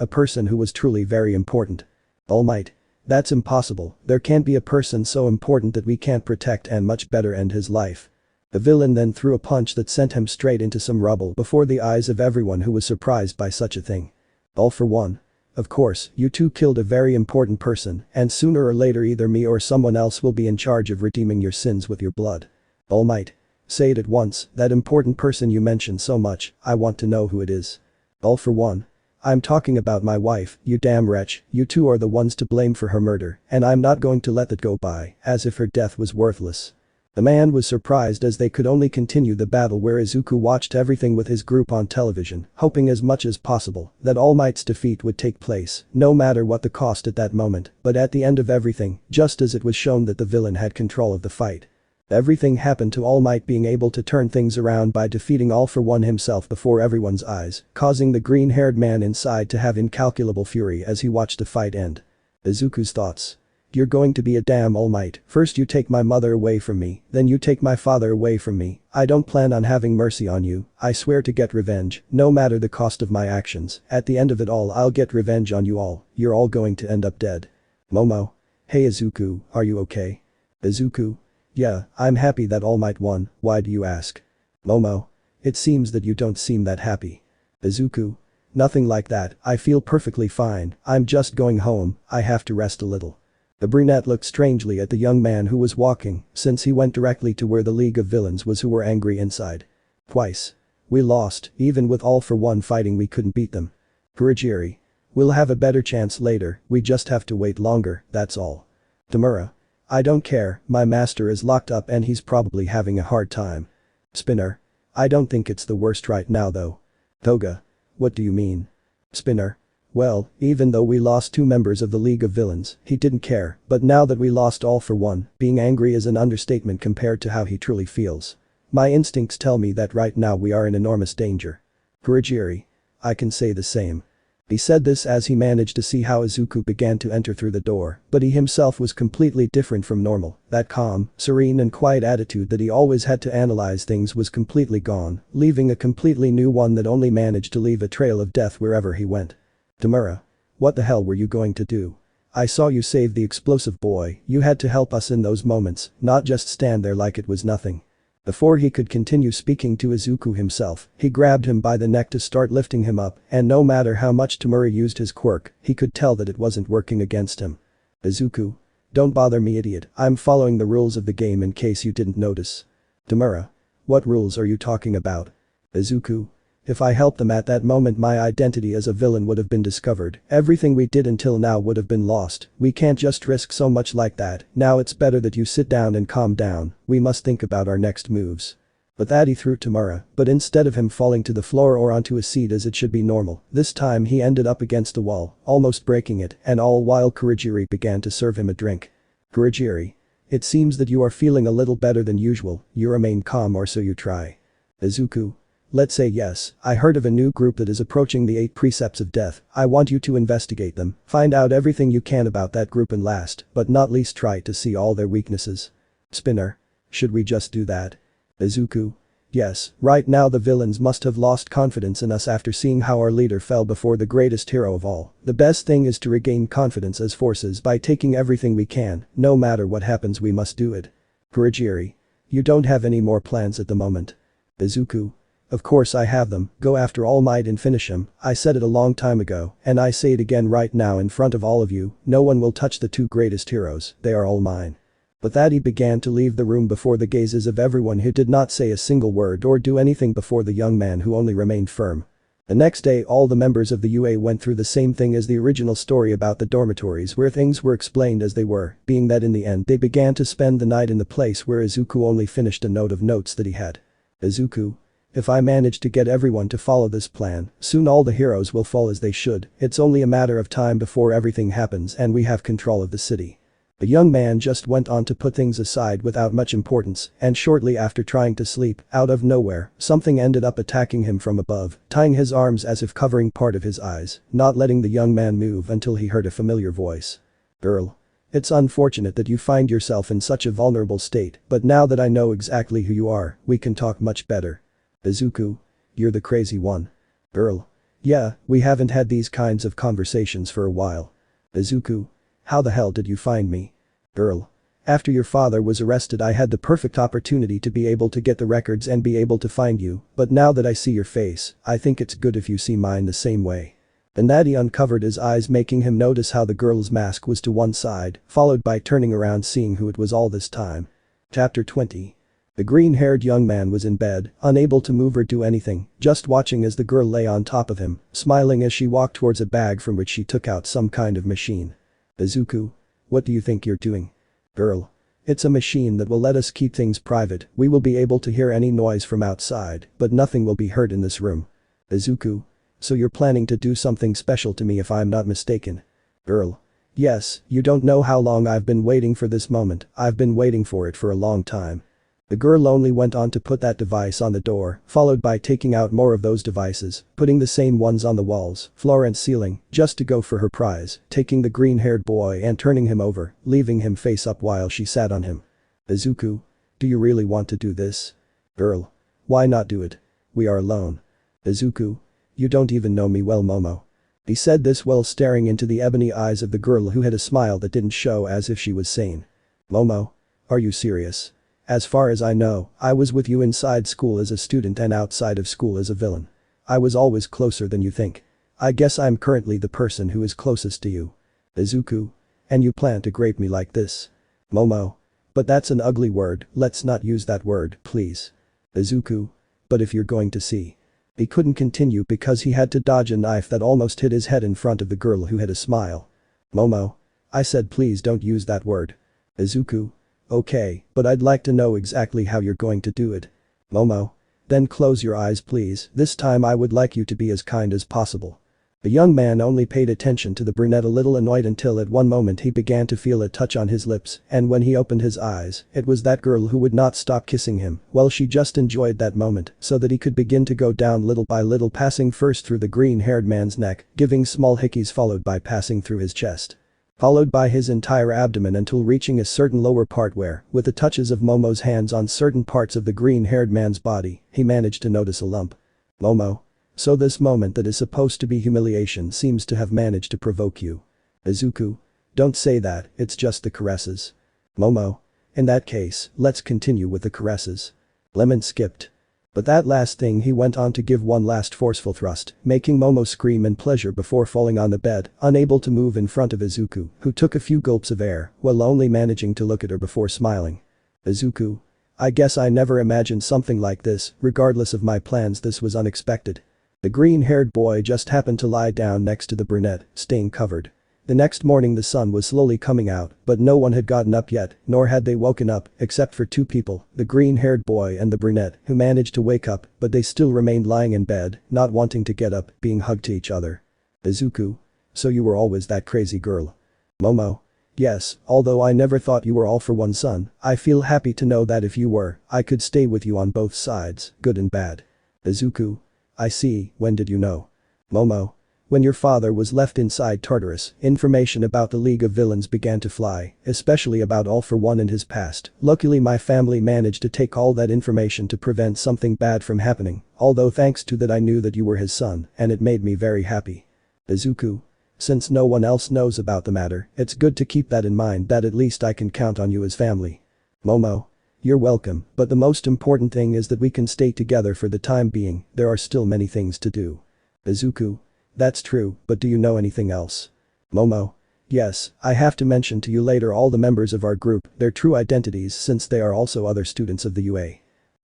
person who was truly very important. All Might. That's impossible, there can't be a person so important that we can't protect and much better end his life. The villain then threw a punch that sent him straight into some rubble before the eyes of everyone who was surprised by such a thing. All For One. Of course, you two killed a very important person, and sooner or later either me or someone else will be in charge of redeeming your sins with your blood. All Might. Say it at once, that important person you mentioned so much, I want to know who it is. All For One. I'm talking about my wife, you damn wretch, you two are the ones to blame for her murder, and I'm not going to let that go by, as if her death was worthless. The man was surprised as they could only continue the battle where Izuku watched everything with his group on television, hoping as much as possible that All Might's defeat would take place, no matter what the cost at that moment, but at the end of everything, just as it was shown that the villain had control of the fight. Everything happened to All Might being able to turn things around by defeating All For One himself before everyone's eyes, causing the green-haired man inside to have incalculable fury as he watched the fight end. Izuku's thoughts. You're going to be a damn All Might, first you take my mother away from me, then you take my father away from me, I don't plan on having mercy on you, I swear to get revenge, no matter the cost of my actions, at the end of it all I'll get revenge on you all, you're all going to end up dead. Momo. Hey Izuku, are you okay? Izuku. Yeah, I'm happy that All Might won, why do you ask? Momo. It seems that you don't seem that happy. Izuku. Nothing like that, I feel perfectly fine, I'm just going home, I have to rest a little. The brunette looked strangely at the young man who was walking, since he went directly to where the League of Villains was who were angry inside. Twice. We lost, even with All For One fighting we couldn't beat them. Kurogiri. We'll have a better chance later, we just have to wait longer, that's all. Tamura. I don't care, my master is locked up and he's probably having a hard time. Spinner. I don't think it's the worst right now though. Toga. What do you mean? Spinner. Well, even though we lost 2 members of the League of Villains, he didn't care, but now that we lost All For One, being angry is an understatement compared to how he truly feels. My instincts tell me that right now we are in enormous danger. Kurogiri. I can say the same. He said this as he managed to see how Izuku began to enter through the door, but he himself was completely different from normal, that calm, serene and quiet attitude that he always had to analyze things was completely gone, leaving a completely new one that only managed to leave a trail of death wherever he went. Tamura. What the hell were you going to do? I saw you save the explosive boy, you had to help us in those moments, not just stand there like it was nothing. Before he could continue speaking to Izuku himself, he grabbed him by the neck to start lifting him up, and no matter how much Tamura used his quirk, he could tell that it wasn't working against him. Izuku. Don't bother me idiot, I'm following the rules of the game in case you didn't notice. Tamura. What rules are you talking about? Izuku. If I helped them at that moment my identity as a villain would have been discovered, everything we did until now would have been lost, we can't just risk so much like that, now it's better that you sit down and calm down, we must think about our next moves. With that he threw Tamura, but instead of him falling to the floor or onto a seat as it should be normal, this time he ended up against the wall, almost breaking it, and all while Kurogiri began to serve him a drink. Kurogiri. It seems that you are feeling a little better than usual, you remain calm or so you try. Izuku. Let's say yes, I heard of a new group that is approaching the 8 precepts of death, I want you to investigate them, find out everything you can about that group and last, but not least try to see all their weaknesses. Spinner. Should we just do that? Izuku. Yes, right now the villains must have lost confidence in us after seeing how our leader fell before the greatest hero of all. The best thing is to regain confidence as forces by taking everything we can, no matter what happens we must do it. Kurogiri. You don't have any more plans at the moment. Izuku. Of course I have them, go after All Might and finish him, I said it a long time ago, and I say it again right now in front of all of you, no one will touch the 2 greatest heroes, they are all mine. With that he began to leave the room before the gazes of everyone who did not say a single word or do anything before the young man who only remained firm. The next day all the members of the UA went through the same thing as the original story about the dormitories where things were explained as they were, being that in the end they began to spend the night in the place where Izuku only finished a note of notes that he had. Izuku. If I manage to get everyone to follow this plan, soon all the heroes will fall as they should, it's only a matter of time before everything happens and we have control of the city. The young man just went on to put things aside without much importance, and shortly after trying to sleep, out of nowhere, something ended up attacking him from above, tying his arms as if covering part of his eyes, not letting the young man move until he heard a familiar voice. Girl. It's unfortunate that you find yourself in such a vulnerable state, but now that I know exactly who you are, we can talk much better. Izuku. You're the crazy one. Girl. Yeah, we haven't had these kinds of conversations for a while. Izuku. How the hell did you find me? Girl. After your father was arrested I had the perfect opportunity to be able to get the records and be able to find you, but now that I see your face, I think it's good if you see mine the same way. The natty uncovered his eyes making him notice how the girl's mask was to one side, followed by turning around seeing who it was all this time. Chapter 20. The green-haired young man was in bed, unable to move or do anything, just watching as the girl lay on top of him, smiling as she walked towards a bag from which she took out some kind of machine. Izuku. What do you think you're doing? Girl. It's a machine that will let us keep things private, we will be able to hear any noise from outside, but nothing will be heard in this room. Izuku. So you're planning to do something special to me if I'm not mistaken. Girl. Yes, you don't know how long I've been waiting for this moment, I've been waiting for it for a long time. The girl only went on to put that device on the door, followed by taking out more of those devices, putting the same ones on the walls, floor and ceiling, just to go for her prize, taking the green-haired boy and turning him over, leaving him face up while she sat on him. Izuku. Do you really want to do this? Girl. Why not do it? We are alone. Izuku. You don't even know me well, Momo. He said this while staring into the ebony eyes of the girl who had a smile that didn't show as if she was sane. Momo. Are you serious? As far as I know, I was with you inside school as a student and outside of school as a villain. I was always closer than you think. I guess I'm currently the person who is closest to you. Izuku. And you plan to grape me like this? Momo. But that's an ugly word, let's not use that word, please. Izuku. But if you're going to see. He couldn't continue because he had to dodge a knife that almost hit his head in front of the girl who had a smile. Momo. I said please don't use that word. Izuku. Okay, but I'd like to know exactly how you're going to do it. Momo. Then close your eyes please, this time I would like you to be as kind as possible. The young man only paid attention to the brunette a little annoyed until at one moment he began to feel a touch on his lips, and when he opened his eyes, it was that girl who would not stop kissing him, well she just enjoyed that moment so that he could begin to go down little by little, passing first through the green-haired man's neck, giving small hickeys followed by passing through his chest. Followed by his entire abdomen until reaching a certain lower part where, with the touches of Momo's hands on certain parts of the green-haired man's body, he managed to notice a lump. Momo. So this moment that is supposed to be humiliation seems to have managed to provoke you. Izuku. Don't say that, it's just the caresses. Momo. In that case, let's continue with the caresses. Lemon skipped. But that last thing he went on to give one last forceful thrust, making Momo scream in pleasure before falling on the bed, unable to move in front of Izuku, who took a few gulps of air, while only managing to look at her before smiling. Izuku. I guess I never imagined something like this, regardless of my plans this was unexpected. The green-haired boy just happened to lie down next to the brunette, staying covered. The next morning the sun was slowly coming out, but no one had gotten up yet, nor had they woken up, except for two people, the green-haired boy and the brunette, who managed to wake up, but they still remained lying in bed, not wanting to get up, being hugged to each other. Izuku. So you were always that crazy girl. Momo. Yes, although I never thought you were all for one son, I feel happy to know that if you were, I could stay with you on both sides, good and bad. Izuku. I see, when did you know? Momo. When your father was left inside Tartarus, information about the League of Villains began to fly, especially about All for One and his past. Luckily my family managed to take all that information to prevent something bad from happening, although thanks to that I knew that you were his son, and it made me very happy. Izuku. Since no one else knows about the matter, it's good to keep that in mind that at least I can count on you as family. Momo. You're welcome, but the most important thing is that we can stay together for the time being, there are still many things to do. Izuku. That's true, but do you know anything else? Momo. Yes, I have to mention to you later all the members of our group, their true identities since they are also other students of the UA.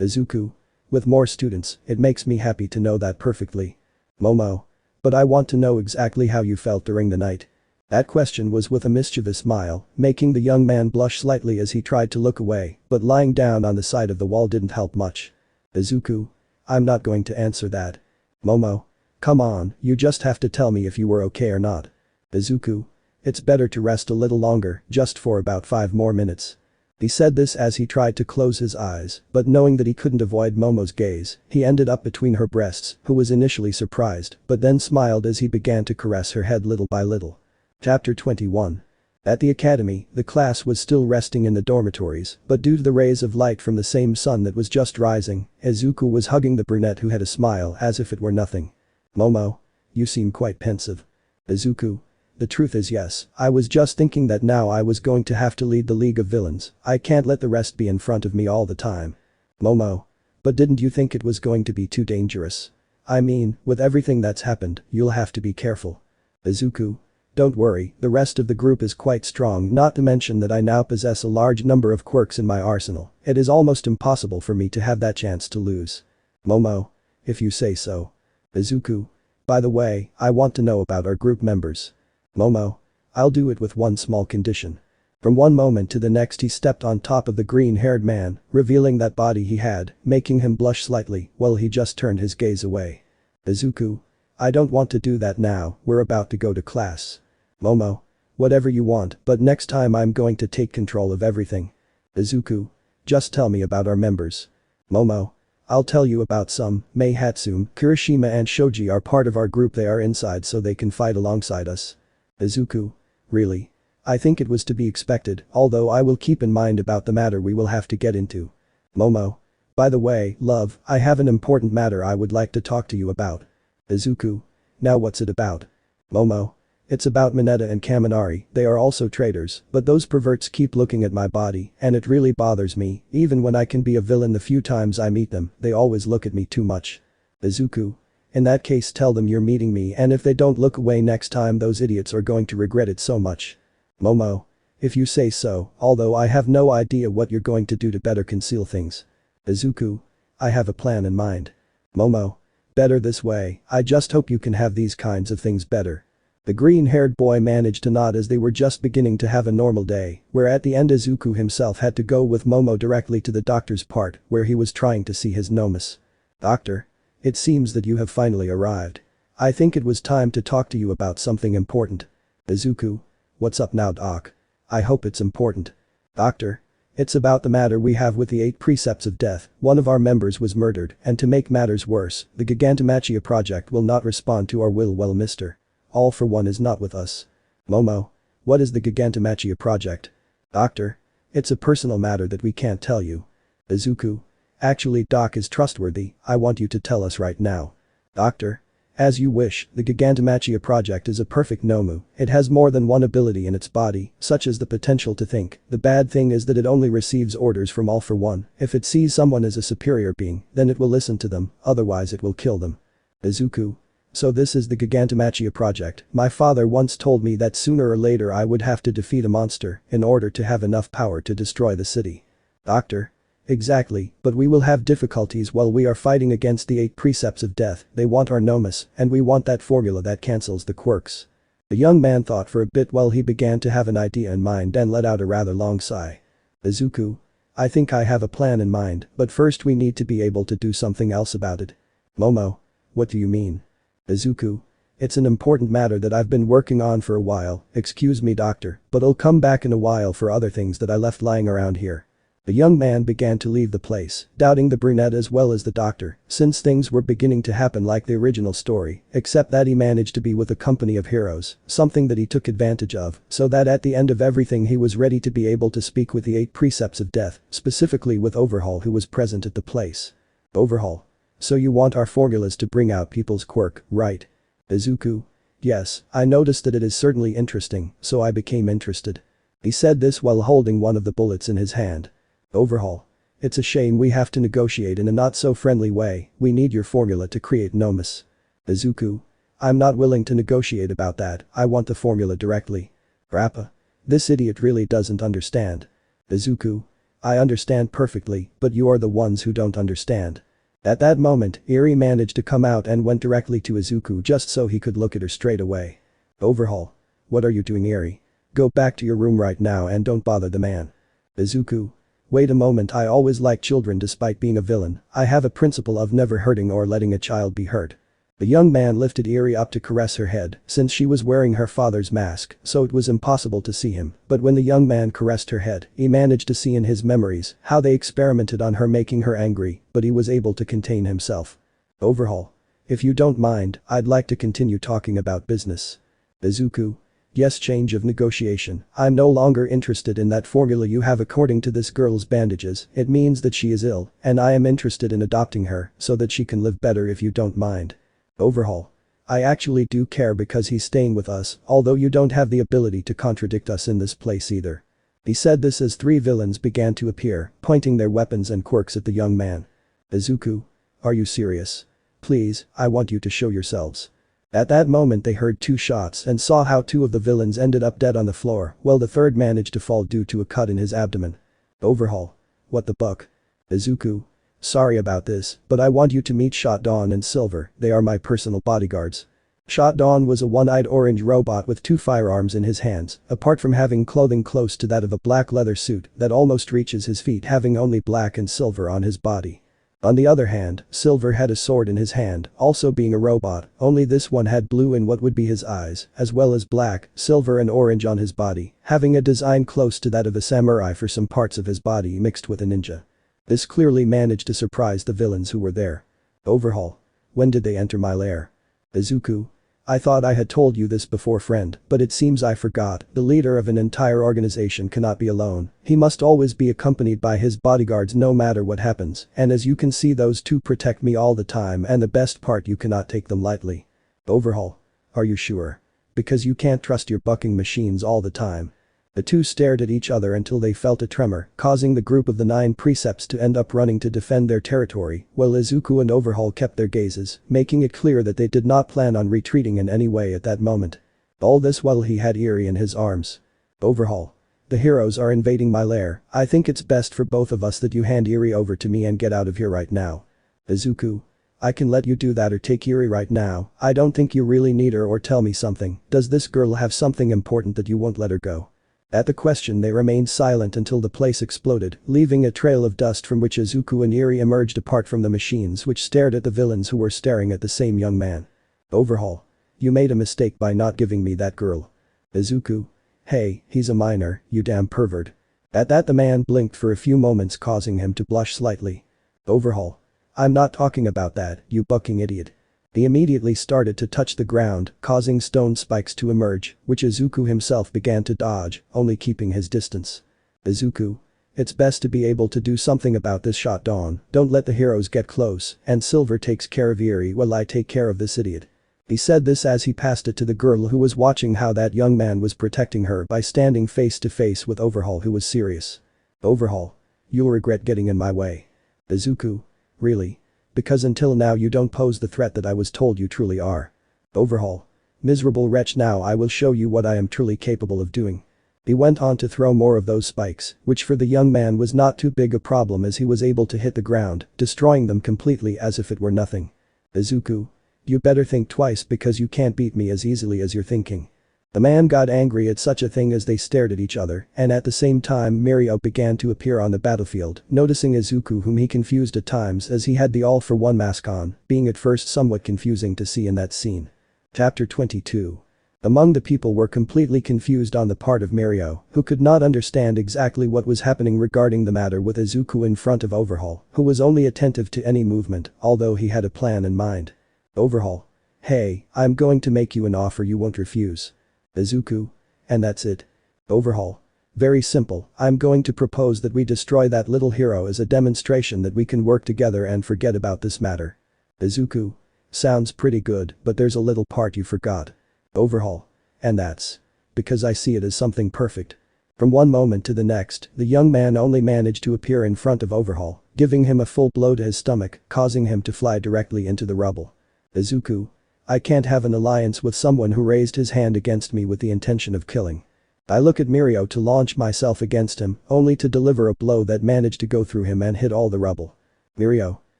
Izuku. With more students, it makes me happy to know that perfectly. Momo. But I want to know exactly how you felt during the night. That question was with a mischievous smile, making the young man blush slightly as he tried to look away, but lying down on the side of the wall didn't help much. Izuku. I'm not going to answer that. Momo. Come on, you just have to tell me if you were okay or not. Izuku. It's better to rest a little longer, just for about 5 more minutes. He said this as he tried to close his eyes, but knowing that he couldn't avoid Momo's gaze, he ended up between her breasts, who was initially surprised, but then smiled as he began to caress her head little by little. Chapter 21. At the academy, the class was still resting in the dormitories, but due to the rays of light from the same sun that was just rising, Izuku was hugging the brunette who had a smile as if it were nothing. Momo. You seem quite pensive. Izuku. The truth is yes, I was just thinking that now I was going to have to lead the League of Villains, I can't let the rest be in front of me all the time. Momo. But didn't you think it was going to be too dangerous? I mean, with everything that's happened, you'll have to be careful. Izuku. Don't worry, the rest of the group is quite strong, not to mention that I now possess a large number of quirks in my arsenal, it is almost impossible for me to have that chance to lose. Momo. If you say so. Izuku. By the way, I want to know about our group members. Momo. I'll do it with one small condition. From one moment to the next he stepped on top of the green-haired man, revealing that body he had, making him blush slightly while he just turned his gaze away. Izuku. I don't want to do that now, we're about to go to class. Momo. Whatever you want, but next time I'm going to take control of everything. Izuku. Just tell me about our members. Momo. I'll tell you about some, Mei Hatsune, Kirishima and Shoji are part of our group, they are inside so they can fight alongside us. Izuku. Really? I think it was to be expected, although I will keep in mind about the matter we will have to get into. Momo. By the way, love, I have an important matter I would like to talk to you about. Izuku. Now what's it about? Momo. It's about Mineta and Kaminari, they are also traitors, but those perverts keep looking at my body, and it really bothers me, even when I can be a villain the few times I meet them, they always look at me too much. Izuku. In that case tell them you're meeting me and if they don't look away next time those idiots are going to regret it so much. Momo. If you say so, although I have no idea what you're going to do to better conceal things. Izuku. I have a plan in mind. Momo. Better this way, I just hope you can have these kinds of things better. The green-haired boy managed to nod as they were just beginning to have a normal day, where at the end Izuku himself had to go with Momo directly to the doctor's part where he was trying to see his Nomus. Doctor. It seems that you have finally arrived. I think it was time to talk to you about something important. Izuku. What's up now, Doc? I hope it's important. Doctor. It's about the matter we have with the 8 precepts of death, one of our members was murdered, and to make matters worse, the Gigantomachia project will not respond to our will. Well, Mr. All for One is not with us. Momo. What is the Gigantomachia project? Doctor. It's a personal matter that we can't tell you. Izuku. Actually, Doc is trustworthy, I want you to tell us right now. Doctor. As you wish, the Gigantomachia project is a perfect Nomu, it has more than one ability in its body, such as the potential to think, the bad thing is that it only receives orders from All for One, if it sees someone as a superior being, then it will listen to them, otherwise it will kill them. Izuku. So this is the Gigantomachia project, my father once told me that sooner or later I would have to defeat a monster in order to have enough power to destroy the city. Doctor. Exactly, but we will have difficulties while we are fighting against the 8 precepts of death, they want our Nomus, and we want that formula that cancels the quirks. The young man thought for a bit while he began to have an idea in mind and let out a rather long sigh. Izuku. I think I have a plan in mind, but first we need to be able to do something else about it. Momo. What do you mean? Izuku. It's an important matter that I've been working on for a while, excuse me doctor, but I'll come back in a while for other things that I left lying around here. The young man began to leave the place, doubting the brunette as well as the doctor, since things were beginning to happen like the original story, except that he managed to be with a company of heroes, something that he took advantage of, so that at the end of everything he was ready to be able to speak with the 8 precepts of death, specifically with Overhaul who was present at the place. Overhaul. So you want our formulas to bring out people's quirk, right? Izuku. Yes, I noticed that it is certainly interesting, so I became interested. He said this while holding one of the bullets in his hand. Overhaul. It's a shame we have to negotiate in a not so friendly way, we need your formula to create Nomus. Izuku. I'm not willing to negotiate about that, I want the formula directly. Rappa. This idiot really doesn't understand. Izuku. I understand perfectly, but you are the ones who don't understand. At that moment, Eri managed to come out and went directly to Izuku just so he could look at her straight away. Overhaul. What are you doing, Eri? Go back to your room right now and don't bother the man. Izuku. Wait a moment, I always like children despite being a villain. I have a principle of never hurting or letting a child be hurt. The young man lifted Eri up to caress her head since she was wearing her father's mask, so it was impossible to see him, but when the young man caressed her head, he managed to see in his memories how they experimented on her making her angry, but he was able to contain himself. Overhaul. If you don't mind, I'd like to continue talking about business. Izuku. Yes, change of negotiation. I'm no longer interested in that formula you have according to this girl's bandages, it means that she is ill, and I am interested in adopting her so that she can live better if you don't mind. Overhaul. I actually do care because he's staying with us, although you don't have the ability to contradict us in this place either. He said this as three villains began to appear, pointing their weapons and quirks at the young man. Izuku. Are you serious? Please, I want you to show yourselves. At that moment they heard two shots and saw how two of the villains ended up dead on the floor, while the third managed to fall due to a cut in his abdomen. Overhaul. What the buck? Izuku. Sorry about this, but I want you to meet Shot Dawn and Silver, they are my personal bodyguards. Shot Dawn was a one-eyed orange robot with two firearms in his hands, apart from having clothing close to that of a black leather suit that almost reaches his feet, having only black and silver on his body. On the other hand, Silver had a sword in his hand, also being a robot, only this one had blue in what would be his eyes, as well as black, silver and orange on his body, having a design close to that of a samurai for some parts of his body mixed with a ninja. This clearly managed to surprise the villains who were there. Overhaul. When did they enter my lair? Izuku. I thought I had told you this before, friend, but it seems I forgot. The leader of an entire organization cannot be alone. He must always be accompanied by his bodyguards no matter what happens, and as you can see those two protect me all the time, and the best part, you cannot take them lightly. Overhaul. Are you sure? Because you can't trust your bucking machines all the time. The two stared at each other until they felt a tremor, causing the group of the 9 precepts to end up running to defend their territory, while Izuku and Overhaul kept their gazes, making it clear that they did not plan on retreating in any way at that moment. All this while he had Eri in his arms. Overhaul. The heroes are invading my lair, I think it's best for both of us that you hand Eri over to me and get out of here right now. Izuku. I can let you do that or take Eri right now, I don't think you really need her, or tell me something, does this girl have something important that you won't let her go? At the question they remained silent until the place exploded, leaving a trail of dust from which Izuku and Eri emerged apart from the machines which stared at the villains who were staring at the same young man. Overhaul. You made a mistake by not giving me that girl. Izuku. Hey, he's a minor, you damn pervert. At that the man blinked for a few moments, causing him to blush slightly. Overhaul. I'm not talking about that, you bucking idiot. He immediately started to touch the ground, causing stone spikes to emerge, which Izuku himself began to dodge, only keeping his distance. Izuku. It's best to be able to do something about this, Shot Dawn, don't let the heroes get close, and Silver takes care of Eri while I take care of this idiot. He said this as he passed it to the girl who was watching how that young man was protecting her by standing face to face with Overhaul, who was serious. Overhaul. You'll regret getting in my way. Izuku. Really? Because until now you don't pose the threat that I was told you truly are. Overhaul. Miserable wretch, now I will show you what I am truly capable of doing. He went on to throw more of those spikes, which for the young man was not too big a problem as he was able to hit the ground, destroying them completely as if it were nothing. Izuku. You better think twice because you can't beat me as easily as you're thinking. The man got angry at such a thing as they stared at each other, and at the same time Mirio began to appear on the battlefield, noticing Izuku, whom he confused at times as he had the all-for-one mask on, being at first somewhat confusing to see in that scene. Chapter 22. Among the people were completely confused on the part of Mirio, who could not understand exactly what was happening regarding the matter with Izuku in front of Overhaul, who was only attentive to any movement, although he had a plan in mind. Overhaul. Hey, I'm going to make you an offer you won't refuse. Izuku. And that's it. Overhaul. Very simple, I'm going to propose that we destroy that little hero as a demonstration that we can work together and forget about this matter. Izuku. Sounds pretty good, but there's a little part you forgot. Overhaul. And that's because I see it as something perfect. From one moment to the next, the young man only managed to appear in front of Overhaul, giving him a full blow to his stomach, causing him to fly directly into the rubble. Izuku. I can't have an alliance with someone who raised his hand against me with the intention of killing. I look at Mirio to launch myself against him, only to deliver a blow that managed to go through him and hit all the rubble. Mirio.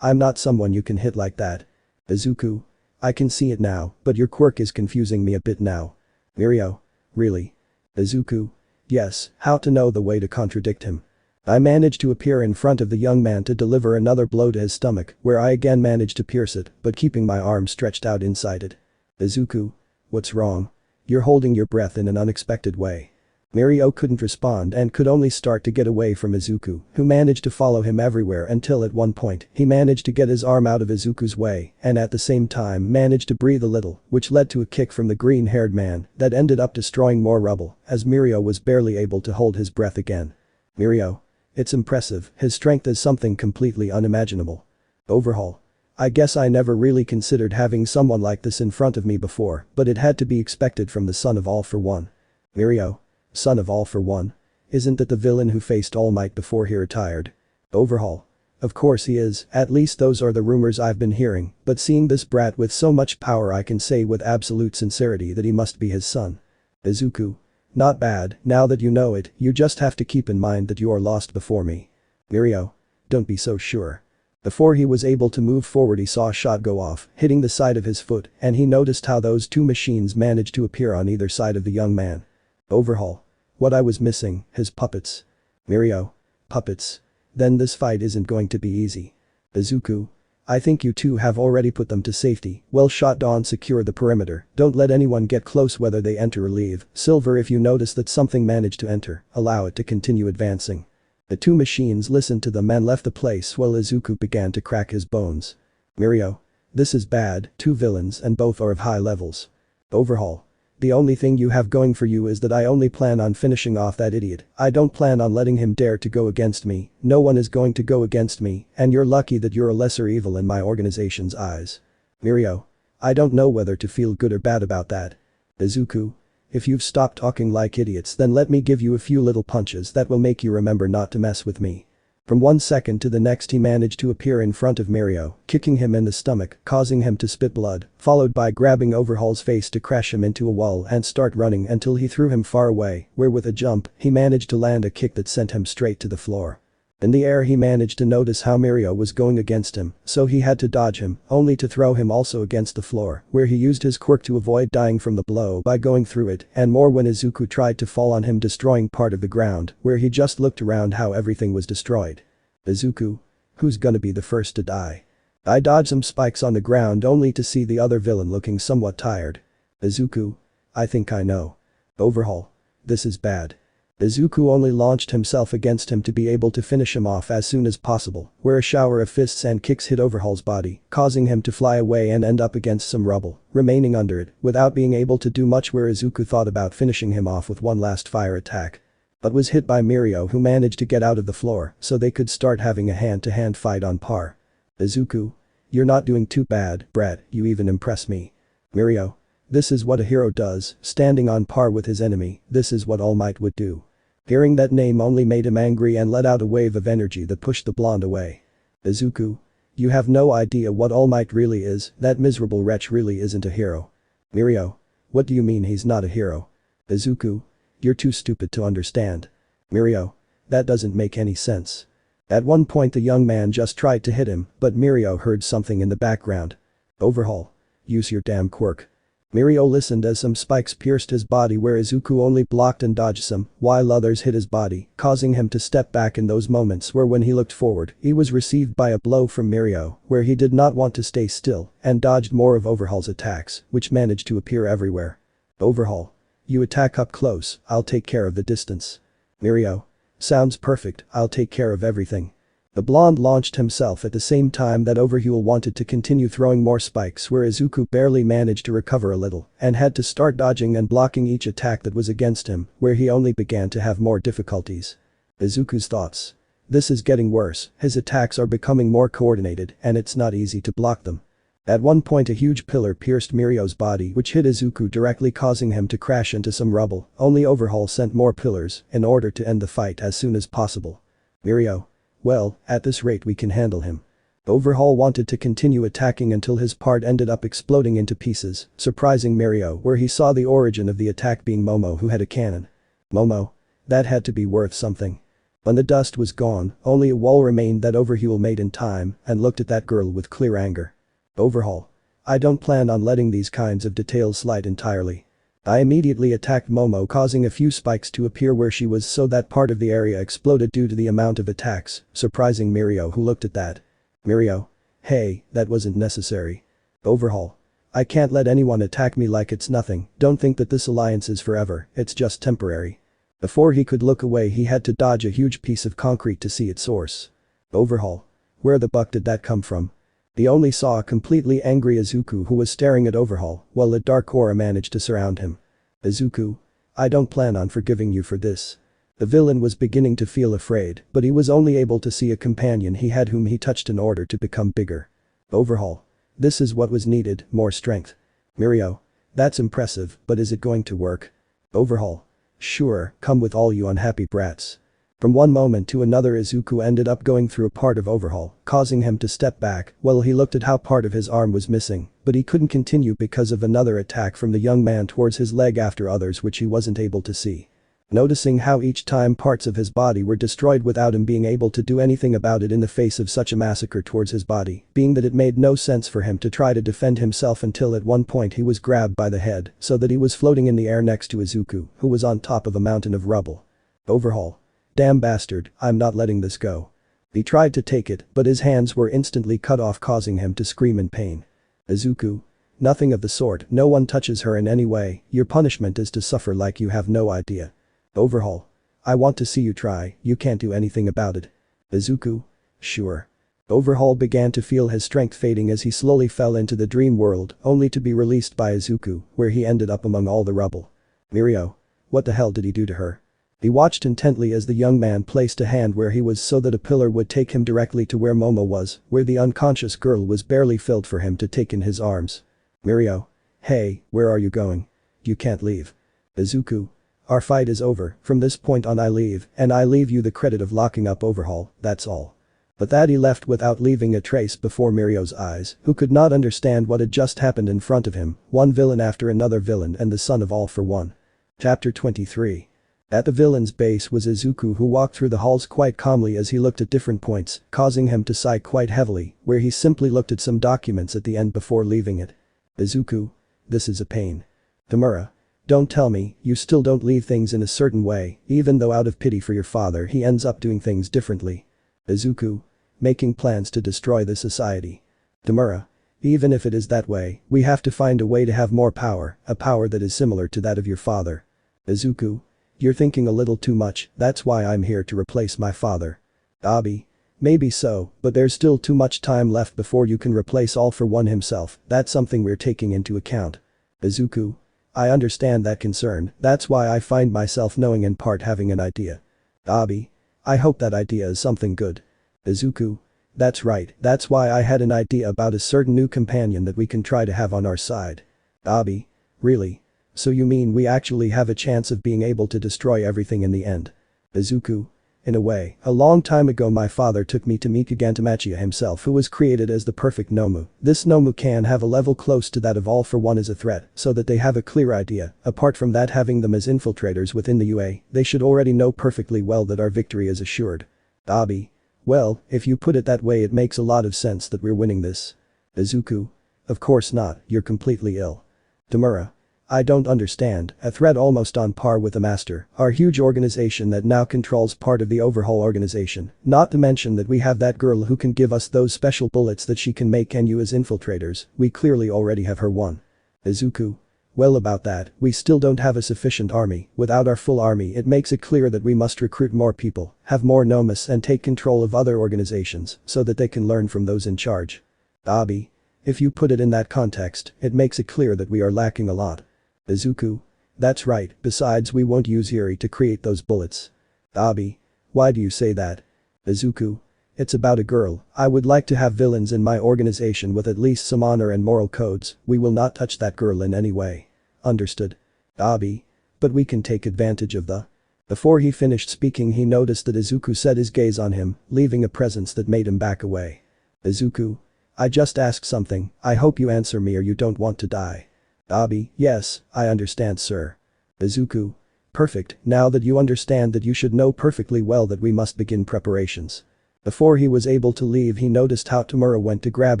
I'm not someone you can hit like that. Izuku. I can see it now, but your quirk is confusing me a bit now. Mirio. Really? Izuku. Yes, how to know the way to contradict him. I managed to appear in front of the young man to deliver another blow to his stomach, where I again managed to pierce it, but keeping my arm stretched out inside it. Izuku. What's wrong? You're holding your breath in an unexpected way. Mirio couldn't respond and could only start to get away from Izuku, who managed to follow him everywhere until at one point he managed to get his arm out of Izuku's way and at the same time managed to breathe a little, which led to a kick from the green-haired man that ended up destroying more rubble as Mirio was barely able to hold his breath again. Mirio. It's impressive, his strength is something completely unimaginable. Overhaul. I guess I never really considered having someone like this in front of me before, but it had to be expected from the son of All for One. Mirio. Son of All for One? Isn't that the villain who faced All Might before he retired? Overhaul. Of course he is, at least those are the rumors I've been hearing, but seeing this brat with so much power I can say with absolute sincerity that he must be his son. Izuku. Not bad, now that you know it, you just have to keep in mind that you are lost before me. Mirio. Don't be so sure. Before he was able to move forward he saw a shot go off, hitting the side of his foot, and he noticed how those two machines managed to appear on either side of the young man. Overhaul. What I was missing, his puppets. Mirio. Puppets. Then this fight isn't going to be easy. Izuku. I think you two have already put them to safety. Well shot. Dawn, secure the perimeter, don't let anyone get close whether they enter or leave. Silver, if you notice that something managed to enter, allow it to continue advancing. The two machines listened to them and left the place while Izuku began to crack his bones. Mirio. This is bad, two villains and both are of high levels. Overhaul. The only thing you have going for you is that I only plan on finishing off that idiot. I don't plan on letting him dare to go against me, no one is going to go against me, and you're lucky that you're a lesser evil in my organization's eyes. Mirio. I don't know whether to feel good or bad about that. Izuku. If you've stopped talking like idiots then let me give you a few little punches that will make you remember not to mess with me. From 1 second to the next he managed to appear in front of Mirio, kicking him in the stomach, causing him to spit blood, followed by grabbing Overhaul's face to crash him into a wall and start running until he threw him far away, where with a jump, he managed to land a kick that sent him straight to the floor. In the air he managed to notice how Mirio was going against him, so he had to dodge him, only to throw him also against the floor, where he used his quirk to avoid dying from the blow by going through it, and more when Izuku tried to fall on him destroying part of the ground, where he just looked around how everything was destroyed. Izuku. Who's gonna be the first to die? I dodged some spikes on the ground only to see the other villain looking somewhat tired. Izuku. I think I know. Overhaul. This is bad. Izuku only launched himself against him to be able to finish him off as soon as possible, where a shower of fists and kicks hit Overhaul's body, causing him to fly away and end up against some rubble, remaining under it, without being able to do much where Izuku thought about finishing him off with one last fire attack. But was hit by Mirio who managed to get out of the floor so they could start having a hand-to-hand fight on par. Izuku. You're not doing too bad, brat, you even impress me. Mirio. This is what a hero does, standing on par with his enemy, this is what All Might would do. Hearing that name only made him angry and let out a wave of energy that pushed the blonde away. Izuku. You have no idea what All Might really is, that miserable wretch really isn't a hero. Mirio. What do you mean he's not a hero? Izuku. You're too stupid to understand. Mirio. That doesn't make any sense. At one point the young man just tried to hit him, but Mirio heard something in the background. Overhaul. Use your damn quirk. Mirio listened as some spikes pierced his body where Izuku only blocked and dodged some, while others hit his body, causing him to step back in those moments where when he looked forward, he was received by a blow from Mirio, where he did not want to stay still, and dodged more of Overhaul's attacks, which managed to appear everywhere. Overhaul. You attack up close, I'll take care of the distance. Mirio. Sounds perfect, I'll take care of everything. The blonde launched himself at the same time that Overhaul wanted to continue throwing more spikes where Izuku barely managed to recover a little and had to start dodging and blocking each attack that was against him, where he only began to have more difficulties. Izuku's thoughts. This is getting worse, his attacks are becoming more coordinated and it's not easy to block them. At one point a huge pillar pierced Mirio's body which hit Izuku directly causing him to crash into some rubble, only Overhaul sent more pillars in order to end the fight as soon as possible. Mirio. Well, at this rate we can handle him. Overhaul wanted to continue attacking until his part ended up exploding into pieces, surprising Mirio where he saw the origin of the attack being Momo who had a cannon. Momo. That had to be worth something. When the dust was gone, only a wall remained that Overhaul made in time and looked at that girl with clear anger. Overhaul. I don't plan on letting these kinds of details slide entirely. I immediately attacked Momo, causing a few spikes to appear where she was so that part of the area exploded due to the amount of attacks, surprising Mirio, who looked at that. Mirio. Hey, that wasn't necessary. Overhaul. I can't let anyone attack me like it's nothing, don't think that this alliance is forever, it's just temporary. Before he could look away he had to dodge a huge piece of concrete to see its source. Overhaul. Where the buck did that come from? He only saw a completely angry Izuku who was staring at Overhaul while a dark aura managed to surround him. Izuku. I don't plan on forgiving you for this. The villain was beginning to feel afraid, but he was only able to see a companion he had whom he touched in order to become bigger. Overhaul. This is what was needed, more strength. Mirio. That's impressive, but is it going to work? Overhaul. Sure, come with all you unhappy brats. From one moment to another Izuku ended up going through a part of Overhaul, causing him to step back while he looked at how part of his arm was missing, but he couldn't continue because of another attack from the young man towards his leg after others which he wasn't able to see. Noticing how each time parts of his body were destroyed without him being able to do anything about it in the face of such a massacre towards his body, being that it made no sense for him to try to defend himself until at one point he was grabbed by the head so that he was floating in the air next to Izuku, who was on top of a mountain of rubble. Overhaul. Damn bastard, I'm not letting this go. He tried to take it, but his hands were instantly cut off, causing him to scream in pain. Izuku. Nothing of the sort, no one touches her in any way, your punishment is to suffer like you have no idea. Overhaul. I want to see you try, you can't do anything about it. Izuku. Sure. Overhaul began to feel his strength fading as he slowly fell into the dream world, only to be released by Izuku, where he ended up among all the rubble. Mirio. What the hell did he do to her? He watched intently as the young man placed a hand where he was so that a pillar would take him directly to where Momo was, where the unconscious girl was barely filled for him to take in his arms. Mirio. Hey, where are you going? You can't leave. Izuku. Our fight is over, from this point on I leave, and I leave you the credit of locking up Overhaul, that's all. But that he left without leaving a trace before Mirio's eyes, who could not understand what had just happened in front of him, one villain after another villain and the son of all for one. Chapter 23. At the villain's base was Izuku, who walked through the halls quite calmly as he looked at different points, causing him to sigh quite heavily, where he simply looked at some documents at the end before leaving it. Izuku. This is a pain. Tamura. Don't tell me, you still don't leave things in a certain way, even though out of pity for your father he ends up doing things differently. Izuku. Making plans to destroy the society. Tamura. Even if it is that way, we have to find a way to have more power, a power that is similar to that of your father. Izuku. You're thinking a little too much, that's why I'm here to replace my father. Abi. Maybe so, but there's still too much time left before you can replace All for One himself, that's something we're taking into account. Izuku. I understand that concern, that's why I find myself knowing in part having an idea. Abi. I hope that idea is something good. Izuku. That's right, that's why I had an idea about a certain new companion that we can try to have on our side. Abi. Really? So you mean we actually have a chance of being able to destroy everything in the end? Izuku. In a way, a long time ago my father took me to meet Gigantomachia himself, who was created as the perfect Nomu. This Nomu can have a level close to that of All for One as a threat, so that they have a clear idea. Apart from that, having them as infiltrators within the UA, they should already know perfectly well that our victory is assured. Abi. Well, if you put it that way it makes a lot of sense that we're winning this. Izuku. Of course not, you're completely ill. Tamura. I don't understand, a threat almost on par with the Master, our huge organization that now controls part of the Overhaul organization, not to mention that we have that girl who can give us those special bullets that she can make and you as infiltrators, we clearly already have her won. Izuku. Well, about that, we still don't have a sufficient army, without our full army it makes it clear that we must recruit more people, have more nomus and take control of other organizations so that they can learn from those in charge. Abi. If you put it in that context, it makes it clear that we are lacking a lot. Izuku. That's right, besides we won't use Yuri to create those bullets. Abi. Why do you say that? Izuku. It's about a girl, I would like to have villains in my organization with at least some honor and moral codes, we will not touch that girl in any way. Understood. Abi. But we can take advantage of the… Before he finished speaking he noticed that Izuku set his gaze on him, leaving a presence that made him back away. Izuku. I just asked something, I hope you answer me or you don't want to die. Abi. Yes, I understand sir. Izuku. Perfect, now that you understand that you should know perfectly well that we must begin preparations. Before he was able to leave he noticed how Tamura went to grab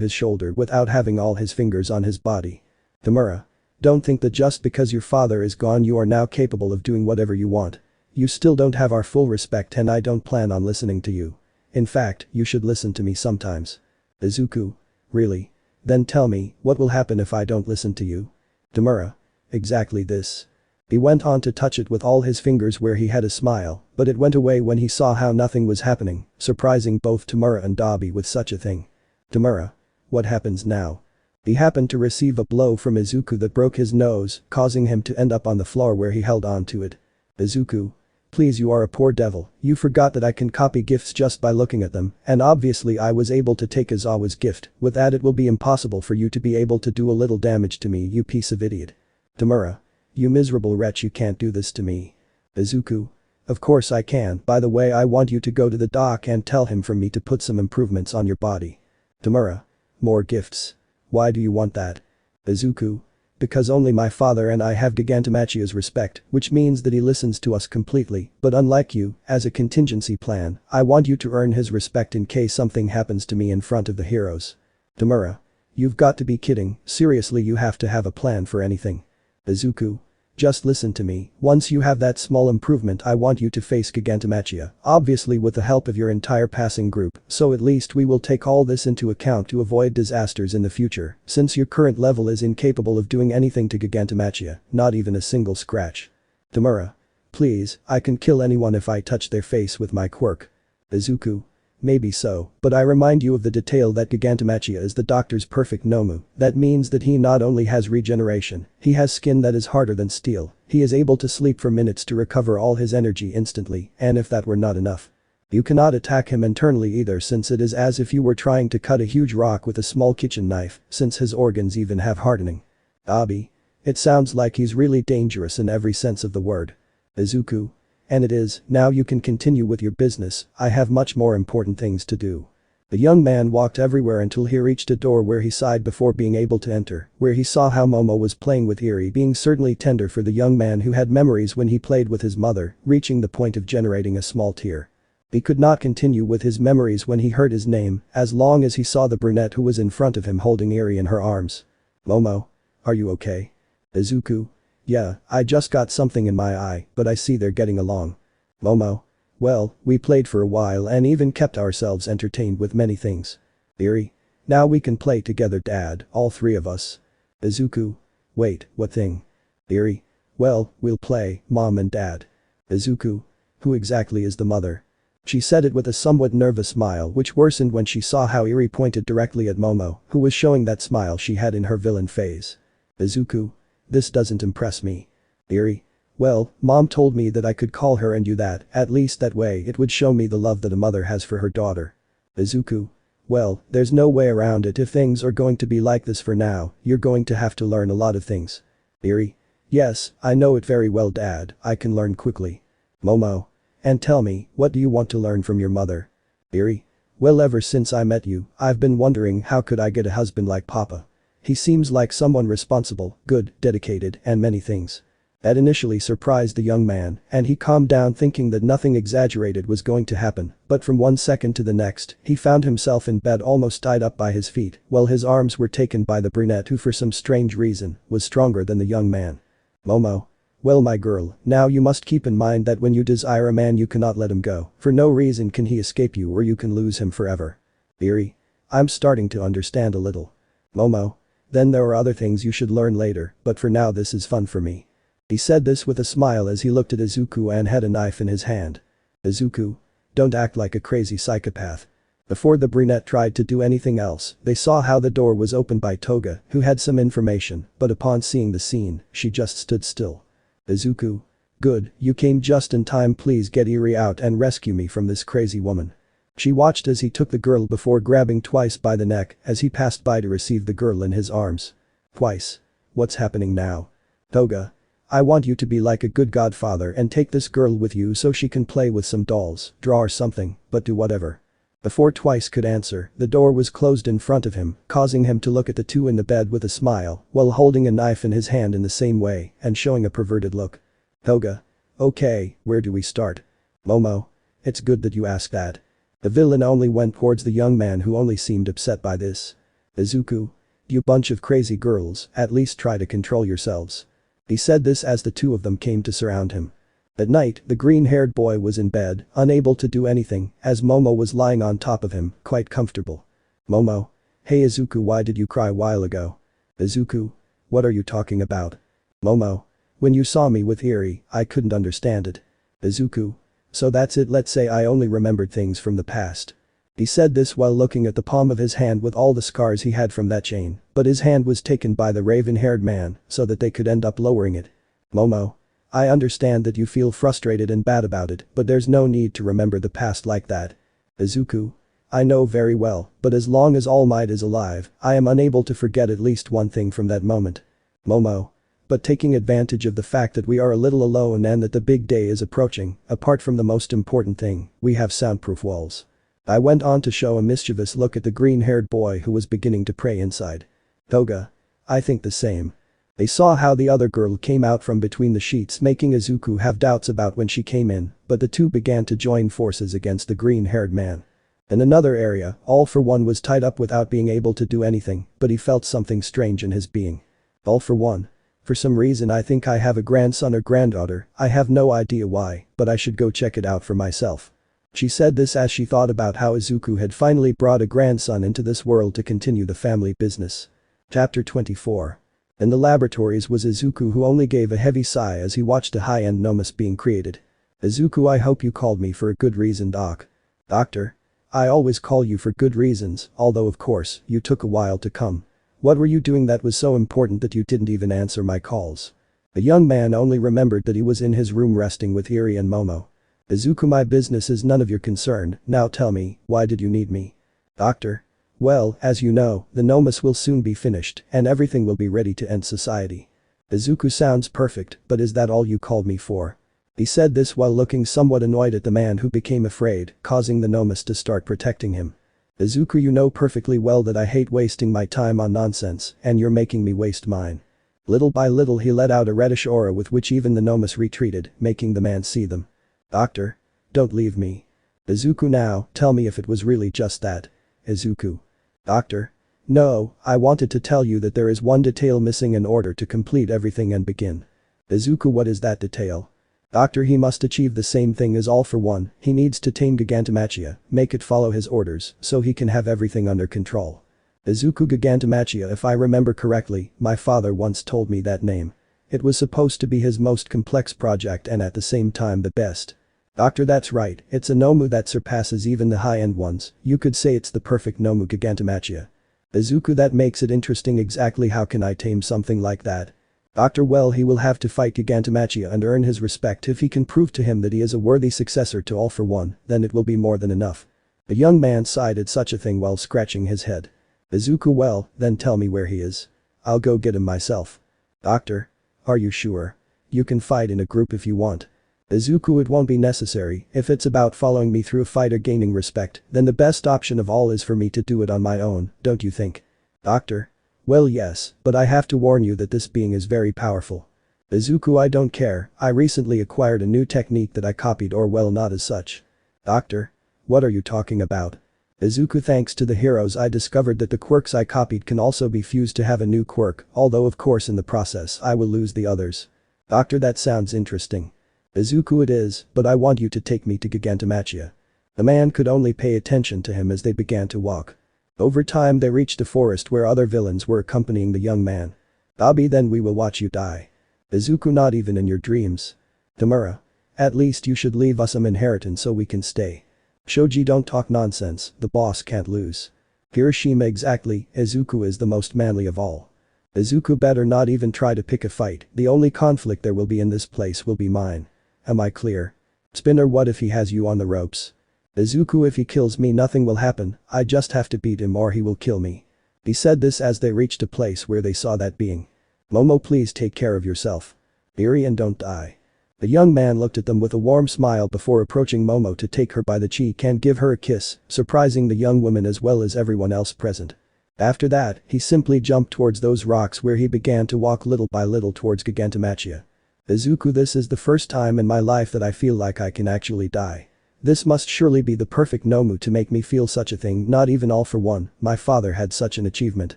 his shoulder without having all his fingers on his body. Tamura. Don't think that just because your father is gone you are now capable of doing whatever you want. You still don't have our full respect and I don't plan on listening to you. In fact, you should listen to me sometimes. Izuku. Really? Then tell me, what will happen if I don't listen to you? Tamura. Exactly this. He went on to touch it with all his fingers where he had a smile, but it went away when he saw how nothing was happening, surprising both Tamura and Dabi with such a thing. Tamura. What happens now? He happened to receive a blow from Izuku that broke his nose, causing him to end up on the floor where he held on to it. Izuku. Please, you are a poor devil, you forgot that I can copy gifts just by looking at them, and obviously I was able to take Izawa's gift, with that it will be impossible for you to be able to do a little damage to me, you piece of idiot. Tamura. You miserable wretch, you can't do this to me. Izuku. Of course I can, by the way I want you to go to the doc and tell him from me to put some improvements on your body. Tamura. More gifts. Why do you want that? Izuku. Because only my father and I have Gigantomachia's respect, which means that he listens to us completely, but unlike you, as a contingency plan, I want you to earn his respect in case something happens to me in front of the heroes. Tamura. You've got to be kidding, seriously you have to have a plan for anything. Izuku. Just listen to me, once you have that small improvement I want you to face Gigantomachia, obviously with the help of your entire passing group, so at least we will take all this into account to avoid disasters in the future, since your current level is incapable of doing anything to Gigantomachia, not even a single scratch. Tamura. Please, I can kill anyone if I touch their face with my quirk. Izuku. Maybe so, but I remind you of the detail that Gigantomachia is the doctor's perfect Nomu, that means that he not only has regeneration, he has skin that is harder than steel, he is able to sleep for minutes to recover all his energy instantly, and if that were not enough. You cannot attack him internally either since it is as if you were trying to cut a huge rock with a small kitchen knife, since his organs even have hardening. Abi. It sounds like he's really dangerous in every sense of the word. Izuku. And it is, now you can continue with your business, I have much more important things to do. The young man walked everywhere until he reached a door where he sighed before being able to enter, where he saw how Momo was playing with Eri, being certainly tender for the young man who had memories when he played with his mother, reaching the point of generating a small tear. He could not continue with his memories when he heard his name, as long as he saw the brunette who was in front of him holding Eri in her arms. Momo. Are you okay? Izuku. Yeah, I just got something in my eye, but I see they're getting along. Momo. Well, we played for a while and even kept ourselves entertained with many things. Eri. Now we can play together dad, all three of us. Izuku. Wait, what thing? Eri. Well, we'll play, mom and dad. Izuku. Who exactly is the mother? She said it with a somewhat nervous smile which worsened when she saw how Eri pointed directly at Momo, who was showing that smile she had in her villain phase. Izuku. This doesn't impress me. Eri. Well, mom told me that I could call her and you that, at least that way it would show me the love that a mother has for her daughter. Izuku. Well, there's no way around it if things are going to be like this for now, you're going to have to learn a lot of things. Eri. Yes, I know it very well dad, I can learn quickly. Momo. And tell me, what do you want to learn from your mother? Eri. Well, ever since I met you, I've been wondering how could I get a husband like Papa. He seems like someone responsible, good, dedicated, and many things. That initially surprised the young man, and he calmed down thinking that nothing exaggerated was going to happen, but from one second to the next, he found himself in bed almost tied up by his feet, while his arms were taken by the brunette who for some strange reason, was stronger than the young man. Momo. Well my girl, now you must keep in mind that when you desire a man you cannot let him go, for no reason can he escape you or you can lose him forever. Eri. I'm starting to understand a little. Momo. Then there are other things you should learn later, but for now this is fun for me. He said this with a smile as he looked at Izuku and had a knife in his hand. Izuku. Don't act like a crazy psychopath. Before the brunette tried to do anything else, they saw how the door was opened by Toga, who had some information, but upon seeing the scene, she just stood still. Izuku. Good, you came just in time, please get Eri out and rescue me from this crazy woman. She watched as he took the girl before grabbing twice by the neck as he passed by to receive the girl in his arms. Twice. What's happening now? Toga. I want you to be like a good godfather and take this girl with you so she can play with some dolls, draw or something, but do whatever. Before Twice could answer, the door was closed in front of him, causing him to look at the two in the bed with a smile, while holding a knife in his hand in the same way and showing a perverted look. Toga. Okay, where do we start? Momo. It's good that you asked that. The villain only went towards the young man who only seemed upset by this. Izuku. You bunch of crazy girls, at least try to control yourselves. He said this as the two of them came to surround him. At night, the green-haired boy was in bed, unable to do anything, as Momo was lying on top of him, quite comfortable. Momo. Hey Izuku, why did you cry a while ago? Izuku. What are you talking about? Momo. When you saw me with Eri, I couldn't understand it. Izuku. So that's it, let's say I only remembered things from the past. He said this while looking at the palm of his hand with all the scars he had from that chain, but his hand was taken by the raven-haired man so that they could end up lowering it. Momo. I understand that you feel frustrated and bad about it, but there's no need to remember the past like that. Izuku. I know very well, but as long as All Might is alive, I am unable to forget at least one thing from that moment. Momo. But taking advantage of the fact that we are a little alone and that the big day is approaching, apart from the most important thing, we have soundproof walls. I went on to show a mischievous look at the green-haired boy who was beginning to pray inside. Toga. I think the same. They saw how the other girl came out from between the sheets, making Izuku have doubts about when she came in, but the two began to join forces against the green-haired man. In another area, All For One was tied up without being able to do anything, but he felt something strange in his being. All For One. For some reason I think I have a grandson or granddaughter, I have no idea why, but I should go check it out for myself. She said this as she thought about how Izuku had finally brought a grandson into this world to continue the family business. Chapter 24. In the laboratories was Izuku, who only gave a heavy sigh as he watched a high-end Nomus being created. Izuku, I hope you called me for a good reason, Doc. Doctor? I always call you for good reasons, although of course, you took a while to come. What were you doing that was so important that you didn't even answer my calls? The young man only remembered that he was in his room resting with Eri and Momo. Izuku, my business is none of your concern, now tell me, why did you need me? Doctor? Well, as you know, the Nomus will soon be finished, and everything will be ready to end society. Izuku, sounds perfect, but is that all you called me for? He said this while looking somewhat annoyed at the man who became afraid, causing the Nomus to start protecting him. Izuku, you know perfectly well that I hate wasting my time on nonsense, and you're making me waste mine. Little by little he let out a reddish aura with which even the Nomus retreated, making the man see them. Doctor? Don't leave me. Izuku, now, tell me if it was really just that. Izuku. Doctor? No, I wanted to tell you that there is one detail missing in order to complete everything and begin. Izuku, what is that detail? Doctor, he must achieve the same thing as All For One, he needs to tame Gigantomachia, make it follow his orders, so he can have everything under control. Izuku, Gigantomachia, if I remember correctly, my father once told me that name. It was supposed to be his most complex project and at the same time the best. Doctor, that's right, it's a Nomu that surpasses even the high-end ones, you could say it's the perfect Nomu, Gigantomachia. Izuku, that makes it interesting. Exactly how can I tame something like that? Doctor, well, he will have to fight Gigantomachia and earn his respect. If he can prove to him that he is a worthy successor to All For One, then it will be more than enough. The young man sighed at such a thing while scratching his head. Izuku, well, then tell me where he is. I'll go get him myself. Doctor? Are you sure? You can fight in a group if you want. Izuku, it won't be necessary. If it's about following me through a fight or gaining respect, then the best option of all is for me to do it on my own, don't you think? Doctor? Well, yes, but I have to warn you that this being is very powerful. Izuku, I don't care, I recently acquired a new technique that I copied, or well, not as such. Doctor? What are you talking about? Izuku, thanks to the heroes I discovered that the quirks I copied can also be fused to have a new quirk, although of course in the process I will lose the others. Doctor, that sounds interesting. Izuku, it is, but I want you to take me to Gigantomachia. The man could only pay attention to him as they began to walk. Over time they reached a forest where other villains were accompanying the young man. Abi, then we will watch you die. Izuku, not even in your dreams. Tamura. At least you should leave us some inheritance so we can stay. Shoji, don't talk nonsense, the boss can't lose. Hiroshima, exactly, Izuku is the most manly of all. Izuku, better not even try to pick a fight, the only conflict there will be in this place will be mine. Am I clear? Spinner, what if he has you on the ropes? Izuku, if he kills me nothing will happen, I just have to beat him or he will kill me. He said this as they reached a place where they saw that being. Momo, please take care of yourself. Eri, and don't die. The young man looked at them with a warm smile before approaching Momo to take her by the cheek and give her a kiss, surprising the young woman as well as everyone else present. After that, he simply jumped towards those rocks where he began to walk little by little towards Gigantomachia. Izuku, this is the first time in my life that I feel like I can actually die. This must surely be the perfect Nomu to make me feel such a thing, not even all for one, my father had such an achievement.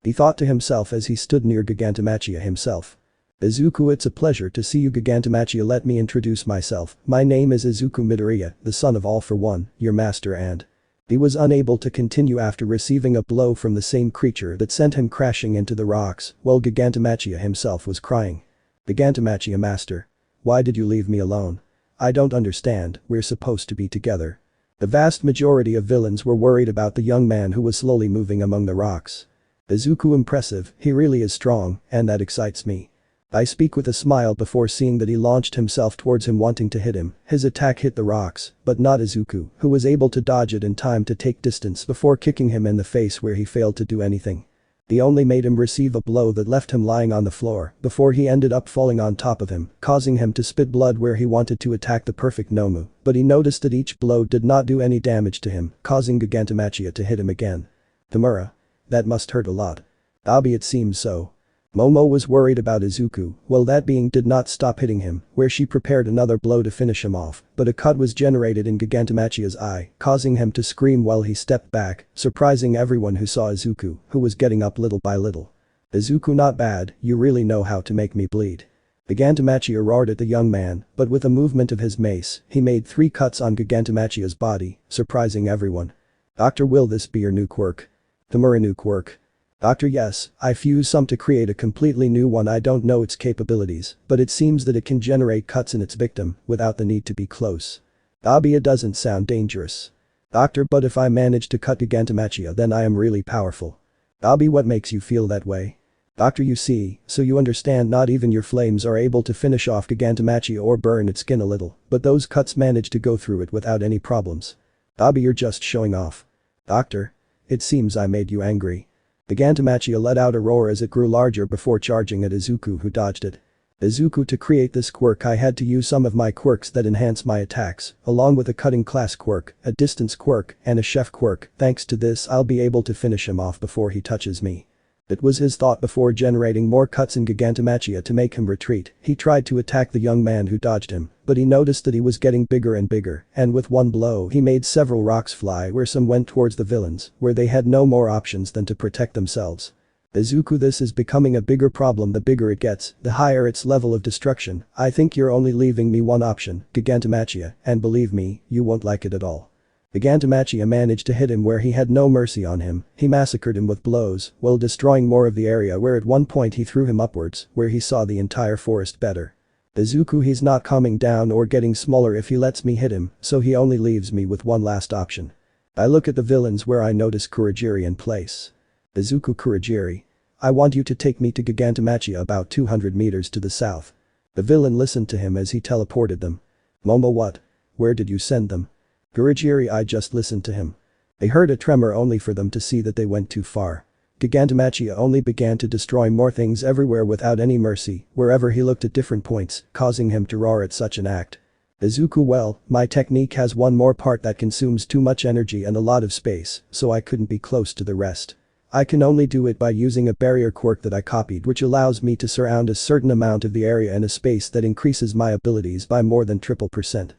He thought to himself as he stood near Gigantomachia himself. Izuku, it's a pleasure to see you Gigantomachia, let me introduce myself, my name is Izuku Midoriya, the son of All for One, your master and… He was unable to continue after receiving a blow from the same creature that sent him crashing into the rocks, while Gigantomachia himself was crying. Gigantomachia master. Why did you leave me alone? I don't understand, we're supposed to be together. The vast majority of villains were worried about the young man who was slowly moving among the rocks. Izuku, impressive, he really is strong, and that excites me. I speak with a smile before seeing that he launched himself towards him wanting to hit him, his attack hit the rocks, but not Izuku, who was able to dodge it in time to take distance before kicking him in the face where he failed to do anything. He only made him receive a blow that left him lying on the floor before he ended up falling on top of him, causing him to spit blood where he wanted to attack the perfect Nomu, but he noticed that each blow did not do any damage to him, causing Gigantomachia to hit him again. Tamura. That must hurt a lot. Abi, it seems so. Momo was worried about Izuku, well that being did not stop hitting him, where she prepared another blow to finish him off, but a cut was generated in Gigantomachia's eye, causing him to scream while he stepped back, surprising everyone who saw Izuku, who was getting up little by little. Izuku, not bad, you really know how to make me bleed. Gigantomachia roared at the young man, but with a movement of his mace, he made 3 cuts on Gigantomachia's body, surprising everyone. Doctor, will this be your new quirk? Tamura, new quirk. Doctor, yes, I fused some to create a completely new one. I don't know its capabilities, but it seems that it can generate cuts in its victim without the need to be close. Abi, it doesn't sound dangerous. Doctor, but if I manage to cut Gigantomachia then I am really powerful. Abi, what makes you feel that way? Doctor, you see, so you understand, not even your flames are able to finish off Gigantomachia or burn its skin a little, but those cuts manage to go through it without any problems. Abi, you're just showing off. Doctor. It seems I made you angry. Gigantomachia let out a roar as it grew larger before charging at Izuku, who dodged it. Izuku, to create this quirk I had to use some of my quirks that enhance my attacks, along with a cutting class quirk, a distance quirk, and a chef quirk. Thanks to this I'll be able to finish him off before he touches me. It was his thought before generating more cuts in Gigantomachia to make him retreat. He tried to attack the young man who dodged him, but he noticed that he was getting bigger and bigger, and with one blow he made several rocks fly where some went towards the villains, where they had no more options than to protect themselves. Izuku, this is becoming a bigger problem. The bigger it gets, the higher its level of destruction. I think you're only leaving me one option, Gigantomachia, and believe me, you won't like it at all. Gigantomachia managed to hit him where he had no mercy on him. He massacred him with blows, while destroying more of the area where at one point he threw him upwards, where he saw the entire forest better. Izuku, he's not calming down or getting smaller if he lets me hit him, so he only leaves me with one last option. I look at the villains where I notice Kurogiri in place. Izuku, Kurogiri. I want you to take me to Gigantomachia about 200 meters to the south. The villain listened to him as he teleported them. Momo, what? Where did you send them? Kurogiri, I just listened to him. They heard a tremor only for them to see that they went too far. Gigantomachia only began to destroy more things everywhere without any mercy, wherever he looked at different points, causing him to roar at such an act. Izuku, well, my technique has one more part that consumes too much energy and a lot of space, so I couldn't be close to the rest. I can only do it by using a barrier quirk that I copied, which allows me to surround a certain amount of the area in a space that increases my abilities by more than 300%.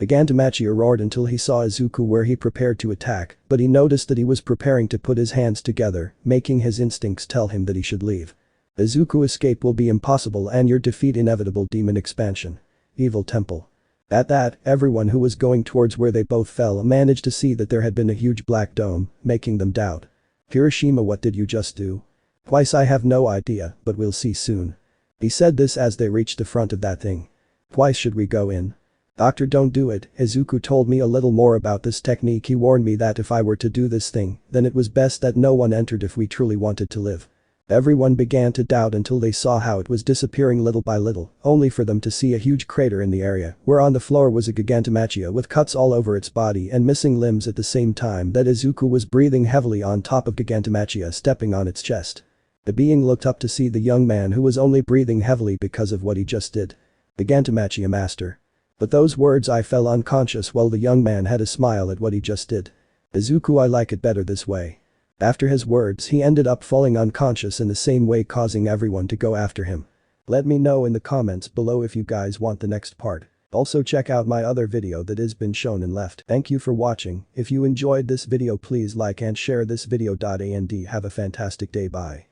Gigantomachia roared until he saw Izuku where he prepared to attack, but he noticed that he was preparing to put his hands together, making his instincts tell him that he should leave. Izuku, escape will be impossible and your defeat inevitable. Demon expansion. Evil temple. At that, everyone who was going towards where they both fell managed to see that there had been a huge black dome, making them doubt. Hiroshima, what did you just do? Twice, I have no idea, but we'll see soon. He said this as they reached the front of that thing. Twice, should we go in? Doctor, don't do it. Izuku told me a little more about this technique. He warned me that if I were to do this thing, then it was best that no one entered if we truly wanted to live. Everyone began to doubt until they saw how it was disappearing little by little, only for them to see a huge crater in the area, where on the floor was a Gigantomachia with cuts all over its body and missing limbs at the same time that Izuku was breathing heavily on top of Gigantomachia, stepping on its chest. The being looked up to see the young man who was only breathing heavily because of what he just did. Gigantomachia master. But those words, I fell unconscious while the young man had a smile at what he just did. Izuku, I like it better this way. After his words he ended up falling unconscious in the same way, causing everyone to go after him. Let me know in the comments below if you guys want the next part. Also check out my other video that has been shown and left. Thank you for watching. If you enjoyed this video please like and share this video. And have a fantastic day. Bye.